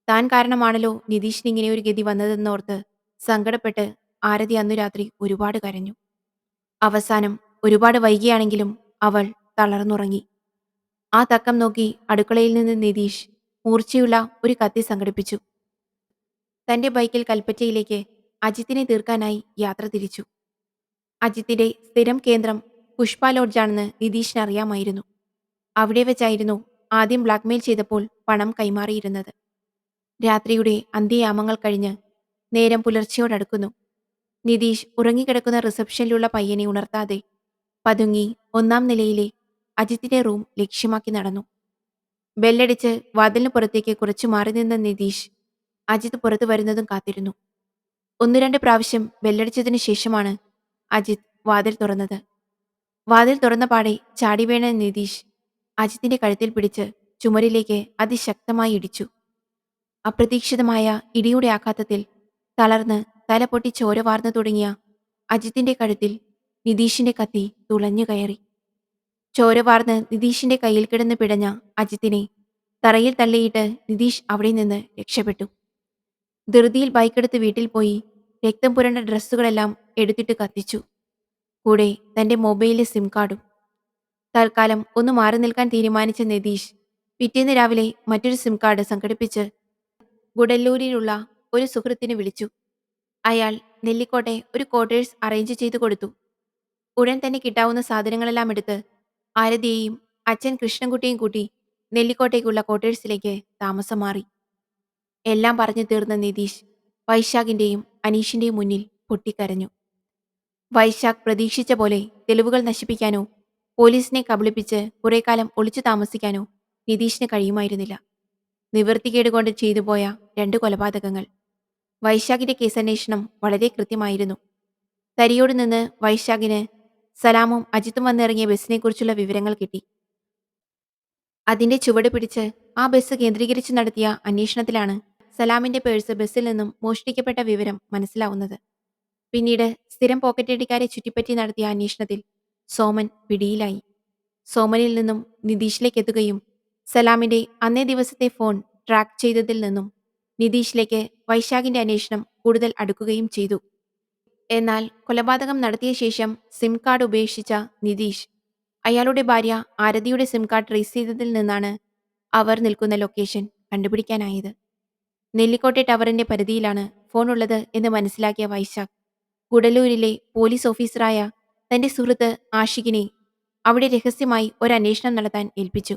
താൻ കാരണമാണല്ലോ നിതീഷിന് ഇങ്ങനെ ഒരു ഗതി വന്നതെന്നോർത്ത് സങ്കടപ്പെട്ട് ആരതി അന്നു രാത്രി ഒരുപാട് കരഞ്ഞു. അവസാനം ഒരുപാട് വൈകിയാണെങ്കിലും അവൾ തളർന്നുറങ്ങി. ആ തക്കം നോക്കി അടുക്കളയിൽ നിന്ന് നിതീഷ് മൂർച്ചയുള്ള ഒരു കത്തി സംഘടിപ്പിച്ചു. തന്റെ ബൈക്കിൽ കൽപ്പറ്റയിലേക്ക് അജിത്തിനെ തീർക്കാനായി യാത്ര തിരിച്ചു. അജിത്തിന്റെ സ്ഥിരം കേന്ദ്രം പുഷ്പ ലോഡ്ജാണെന്ന് നിതീഷിന് അറിയാമായിരുന്നു. അവിടെ വെച്ചായിരുന്നു ആദ്യം ബ്ലാക്ക്മെയിൽ ചെയ്തപ്പോൾ പണം കൈമാറിയിരുന്നത്. രാത്രിയുടെ അന്ത്യയാമങ്ങൾ കഴിഞ്ഞ് നേരം പുലർച്ചയോടടുക്കുന്നു. നിതീഷ് ഉറങ്ങിക്കിടക്കുന്ന റിസപ്ഷനിലുള്ള പയ്യനെ ഉണർത്താതെ പതുങ്ങി ഒന്നാം നിലയിലെ അജിത്തിന്റെ റൂം ലക്ഷ്യമാക്കി നടന്നു. ബെല്ലടിച്ച് വാതിലിന് പുറത്തേക്ക് കുറച്ചു മാറി നിന്ന നിതീഷ് അജിത്ത് പുറത്തു വരുന്നതും കാത്തിരുന്നു. ഒന്നു രണ്ട് പ്രാവശ്യം ബെല്ലടിച്ചതിനു ശേഷമാണ് അജിത്ത് വാതിൽ തുറന്നത്. വാതിൽ തുറന്ന പാടെ ചാടിവീണ നിതീഷ് അജിത്തിന്റെ കഴുത്തിൽ പിടിച്ച് ചുമരിലേക്ക് അതിശക്തമായി ഇടിച്ചു. അപ്രതീക്ഷിതമായ ഇടിയുടെ ആഘാതത്തിൽ തളർന്ന് തല പൊട്ടി ചോര വാർന്നു തുടങ്ങിയ അജിത്തിന്റെ കഴുത്തിൽ നിതീഷിന്റെ കത്തി തുളഞ്ഞു കയറി. ചോര വാർന്ന് നിതീഷിന്റെ കയ്യിൽ കിടന്ന് പിടഞ്ഞ അജിത്തിനെ തറയിൽ തള്ളിയിട്ട് നിതീഷ് അവിടെ നിന്ന് രക്ഷപ്പെട്ടു. ധൃതിയിൽ ബൈക്കെടുത്ത് വീട്ടിൽ പോയി രക്തം പുരണ്ട ഡ്രസ്സുകളെല്ലാം എടുത്തിട്ട് കത്തിച്ചു. കൂടെ തന്റെ മൊബൈലിലെ സിം കാർഡും. തൽക്കാലം ഒന്ന് മാറി നിൽക്കാൻ തീരുമാനിച്ച നിതീഷ് പിറ്റേന്ന് രാവിലെ മറ്റൊരു സിം കാർഡ് സംഘടിപ്പിച്ച് ഗുഡല്ലൂരിലുള്ള ഒരു സുഹൃത്തിനെ വിളിച്ചു. അയാൾ നെല്ലിക്കോട്ടെ ഒരു ക്വാർട്ടേഴ്സ് അറേഞ്ച് ചെയ്തു കൊടുത്തു. ഉടൻ തന്നെ കിട്ടാവുന്ന സാധനങ്ങളെല്ലാം എടുത്ത് ആരതിയെയും അച്ഛൻ കൃഷ്ണൻകുട്ടിയും കൂട്ടി നെല്ലിക്കോട്ടേക്കുള്ള ക്വാർട്ടേഴ്സിലേക്ക് താമസം മാറി. എല്ലാം പറഞ്ഞു തീർന്ന നിതീഷ് വൈശാഖിന്റെയും അനീഷിന്റെയും മുന്നിൽ പൊട്ടിക്കരഞ്ഞു. വൈശാഖ് പ്രതീക്ഷിച്ച പോലെ തെളിവുകൾ നശിപ്പിക്കാനോ പോലീസിനെ കബളിപ്പിച്ച് കുറെ കാലം ഒളിച്ചു താമസിക്കാനോ നിതീഷിന് കഴിയുമായിരുന്നില്ല. നിവൃത്തികേട് കൊണ്ട് ചെയ്തുപോയ 2 കൊലപാതകങ്ങൾ. വൈശാഖിന്റെ കേസന്വേഷണം വളരെ കൃത്യമായിരുന്നു. തരിയോട് നിന്ന് വൈശാഖിന് സലാമും അജിത്തും വന്നിറങ്ങിയ ബസ്സിനെക്കുറിച്ചുള്ള വിവരങ്ങൾ കിട്ടി. അതിന്റെ ചുവട് പിടിച്ച് ആ ബസ് കേന്ദ്രീകരിച്ച് നടത്തിയ അന്വേഷണത്തിലാണ് സലാമിന്റെ പേഴ്സ് ബസ്സിൽ നിന്നും മോഷ്ടിക്കപ്പെട്ട വിവരം മനസ്സിലാവുന്നത്. പിന്നീട് സ്ഥിരം പോക്കറ്റടിക്കാരെ ചുറ്റിപ്പറ്റി നടത്തിയ അന്വേഷണത്തിൽ സോമൻ പിടിയിലായി. സോമനിൽ നിന്നും നിതീഷിലേക്ക് എത്തുകയും സലാമിന്റെ അന്നേ ദിവസത്തെ ഫോൺ ട്രാക്ക് ചെയ്തതിൽ നിന്നും നിതീഷിലേക്ക് വൈശാഖിന്റെ അന്വേഷണം കൂടുതൽ അടുക്കുകയും ചെയ്തു. എന്നാൽ കൊലപാതകം നടത്തിയ ശേഷം സിം കാർഡ് ഉപേക്ഷിച്ച നിതീഷ് അയാളുടെ ഭാര്യ ആരതിയുടെ സിം കാർഡ് ട്രേസ് ചെയ്തതിൽ നിന്നാണ് അവർ നിൽക്കുന്ന ലൊക്കേഷൻ കണ്ടുപിടിക്കാനായത്. നെല്ലിക്കോട്ടെ ടവറിന്റെ പരിധിയിലാണ് ഫോൺ ഉള്ളത് എന്ന് മനസ്സിലാക്കിയ വൈശാഖ് ഗുഡലൂരിലെ പോലീസ് ഓഫീസറായ തന്റെ സുഹൃത്ത് ആഷിഖിനെ അവിടെ രഹസ്യമായി ഒരു അന്വേഷണം നടത്താൻ ഏൽപ്പിച്ചു.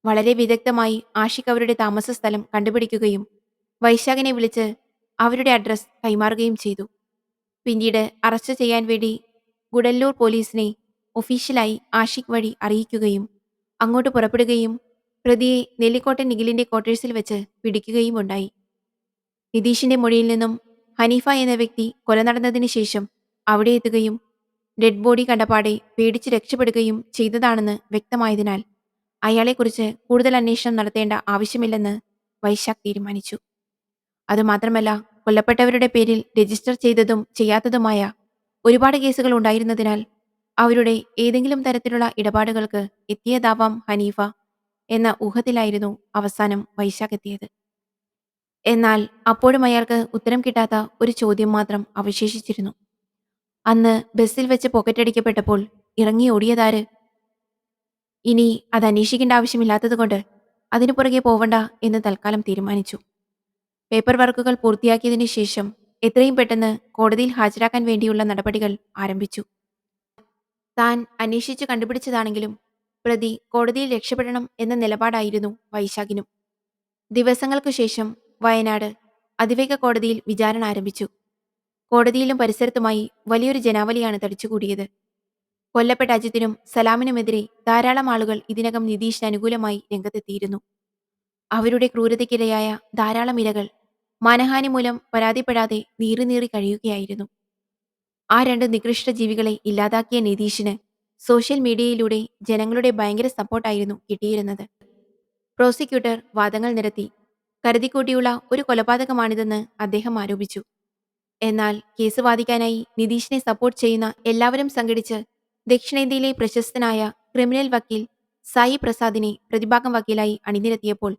വളരെ വിദഗ്ധമായി ആഷിഖ് അവരുടെ താമസ സ്ഥലം കണ്ടുപിടിക്കുകയും വൈശാഖിനെ വിളിച്ച് അവരുടെ അഡ്രസ് കൈമാറുകയും ചെയ്തു. പിന്നീട് അറസ്റ്റ് ചെയ്യാൻ വേണ്ടി ഗുഡല്ലൂർ പോലീസിനെ ഒഫീഷ്യലായി ആഷിഖ് വഴി അറിയിക്കുകയും അങ്ങോട്ട് പുറപ്പെടുകയും പ്രതിയെ നെല്ലിക്കോട്ടെ നിഖിലിന്റെ ക്വാർട്ടേഴ്സിൽ വെച്ച് പിടിക്കുകയും ഉണ്ടായി. നിതീഷിന്റെ മൊഴിയിൽ നിന്നും ഹനീഫ എന്ന വ്യക്തി കൊല നടന്നതിന് ശേഷം അവിടെ എത്തുകയും ഡെഡ് ബോഡി കണ്ടപാടെ പേടിച്ച് രക്ഷപ്പെടുകയും ചെയ്തതാണെന്ന് വ്യക്തമായതിനാൽ അയാളെക്കുറിച്ച് കൂടുതൽ അന്വേഷണം നടത്തേണ്ട ആവശ്യമില്ലെന്ന് വൈശാഖ് തീരുമാനിച്ചു. അതുമാത്രമല്ല, കൊല്ലപ്പെട്ടവരുടെ പേരിൽ രജിസ്റ്റർ ചെയ്തതും ചെയ്യാത്തതുമായ ഒരുപാട് കേസുകൾ ഉണ്ടായിരുന്നതിനാൽ അവരുടെ ഏതെങ്കിലും തരത്തിലുള്ള ഇടപാടുകൾക്ക് എത്തിയതാവാം ഹനീഫ എന്ന ഊഹത്തിലായിരുന്നു അവസാനം വൈശാഖ് എത്തിയത്. എന്നാൽ അപ്പോഴും അയാൾക്ക് ഉത്തരം കിട്ടാത്ത ഒരു ചോദ്യം മാത്രം അവശേഷിച്ചിരുന്നു. അന്ന് ബസ്സിൽ വെച്ച് പോക്കറ്റടിക്കപ്പെട്ടപ്പോൾ ഇറങ്ങി ഓടിയതാര്? ഇനി അത് അന്വേഷിക്കേണ്ട ആവശ്യമില്ലാത്തതുകൊണ്ട് അതിനു പുറകെ പോവണ്ട എന്ന് തൽക്കാലം തീരുമാനിച്ചു. പേപ്പർ വർക്കുകൾ പൂർത്തിയാക്കിയതിനു ശേഷം എത്രയും പെട്ടെന്ന് കോടതിയിൽ ഹാജരാക്കാൻ വേണ്ടിയുള്ള നടപടികൾ ആരംഭിച്ചു. താൻ അന്വേഷിച്ചു കണ്ടുപിടിച്ചതാണെങ്കിലും പ്രതി കോടതിയിൽ രക്ഷപ്പെടണം എന്ന നിലപാടായിരുന്നു വൈശാഖിനും. ദിവസങ്ങൾക്കു ശേഷം വയനാട് അതിവേഗ കോടതിയിൽ വിചാരണ ആരംഭിച്ചു. കോടതിയിലും പരിസരത്തുമായി വലിയൊരു ജനാവലിയാണ് തടിച്ചുകൂടിയത്. കൊല്ലപ്പെട്ട അജിത്തിനും സലാമിനുമെതിരെ ധാരാളം ആളുകൾ ഇതിനകം നിതീഷിന് അനുകൂലമായി രംഗത്തെത്തിയിരുന്നു. അവരുടെ ക്രൂരതയ്ക്കിരയായ ധാരാളം ഇരകൾ മാനഹാനി മൂലം പരാതിപ്പെടാതെ നീറി നീറി കഴിയുകയായിരുന്നു. ആ രണ്ട് നികൃഷ്ട ജീവികളെ ഇല്ലാതാക്കിയ നിതീഷിന് സോഷ്യൽ മീഡിയയിലൂടെ ജനങ്ങളുടെ ഭയങ്കര സപ്പോർട്ടായിരുന്നു കിട്ടിയിരുന്നത്. പ്രോസിക്യൂട്ടർ വാദങ്ങൾ നിരത്തി. കരുതിക്കൂട്ടിയുള്ള ഒരു കൊലപാതകമാണിതെന്ന് അദ്ദേഹം ആരോപിച്ചു. എന്നാൽ കേസ് വാദിക്കാനായി നിതീഷിനെ സപ്പോർട്ട് ചെയ്യുന്ന എല്ലാവരും സംഘടിച്ച് ദക്ഷിണേന്ത്യയിലെ പ്രശസ്തനായ ക്രിമിനൽ വക്കീൽ സായി പ്രസാദിനെ പ്രതിഭാഗം വക്കീലായി അണിനിരത്തിയപ്പോൾ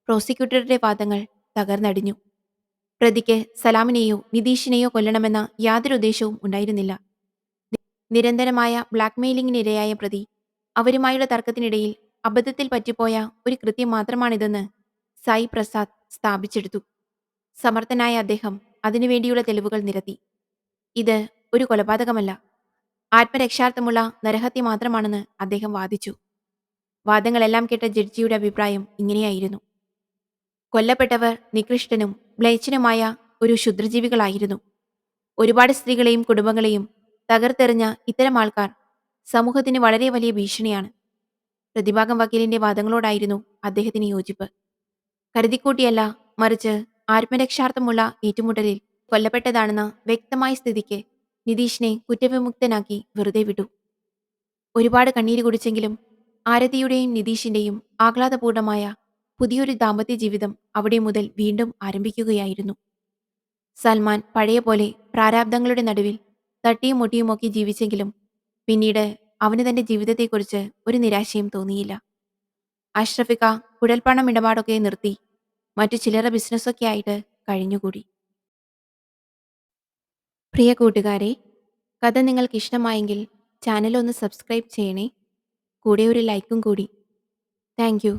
പ്രോസിക്യൂട്ടറുടെ വാദങ്ങൾ തകർന്നടിഞ്ഞു. പ്രതിക്ക് സലാമിനെയോ നിതീഷിനെയോ കൊല്ലണമെന്ന യാതൊരു ഉദ്ദേശവും ഉണ്ടായിരുന്നില്ല. നിരന്തരമായ ബ്ലാക്ക്മെയിലിംഗിനിരയായ പ്രതി അവരുമായുള്ള തർക്കത്തിനിടയിൽ അബദ്ധത്തിൽ പറ്റിപ്പോയ ഒരു കൃത്യം മാത്രമാണിതെന്ന് സായി പ്രസാദ് സ്ഥാപിച്ചെടുത്തു. സമർത്ഥനായ അദ്ദേഹം അതിനുവേണ്ടിയുള്ള തെളിവുകൾ നിരത്തി. ഇത് ഒരു കൊലപാതകമല്ല, ആത്മരക്ഷാർത്ഥമുള്ള നരഹത്യ മാത്രമാണെന്ന് അദ്ദേഹം വാദിച്ചു. വാദങ്ങളെല്ലാം കേട്ട ജഡ്ജിയുടെ അഭിപ്രായം ഇങ്ങനെയായിരുന്നു. കൊല്ലപ്പെട്ടവർ നികൃഷ്ടനും മ്ലേച്ഛനുമായ ഒരു ക്ഷുദ്രജീവികളായിരുന്നു. ഒരുപാട് സ്ത്രീകളെയും കുടുംബങ്ങളെയും തകർത്തെറിഞ്ഞ ഇത്തരം ആൾക്കാർ സമൂഹത്തിന് വളരെ വലിയ ഭീഷണിയാണ്. പ്രതിഭാഗം വക്കീലിന്റെ വാദങ്ങളോടായിരുന്നു അദ്ദേഹത്തിന് യോജിപ്പ്. കരുതിക്കൂട്ടിയല്ല, മറിച്ച് ആത്മരക്ഷാർത്ഥമുള്ള ഏറ്റുമുട്ടലിൽ കൊല്ലപ്പെട്ടതാണെന്ന വ്യക്തമായ സ്ഥിതിക്ക് നിതീഷിനെ കുറ്റവിമുക്തനാക്കി വെറുതെ വിട്ടു. ഒരുപാട് കണ്ണീര് കുടിച്ചെങ്കിലും ആരതിയുടെയും നിതീഷിന്റെയും ആഹ്ലാദപൂർണമായ പുതിയൊരു ദാമ്പത്യ ജീവിതം അവിടെ മുതൽ വീണ്ടും ആരംഭിക്കുകയായിരുന്നു. സൽമാൻ പഴയ പോലെ പ്രാരാബ്ദങ്ങളുടെ നടുവിൽ തട്ടിയും മുട്ടിയുമൊക്കെ ജീവിച്ചെങ്കിലും പിന്നീട് അവന് തന്റെ ജീവിതത്തെക്കുറിച്ച് ഒരു നിരാശയും തോന്നിയില്ല. അഷ്റഫിക്ക കുഴൽപ്പണം ഇടപാടൊക്കെ നിർത്തി മറ്റു ചില്ലറ ബിസിനസ്സൊക്കെ ആയിട്ട് കഴിഞ്ഞുകൂടി. പ്രിയ കൂട്ടുകാരെ, കഥ നിങ്ങൾക്ക് ഇഷ്ടമായെങ്കിൽ ചാനൽ ഒന്ന് സബ്സ്ക്രൈബ് ചെയ്യണേ. കൂടെ ഒരു ലൈക്കും കൂടി. Thank you.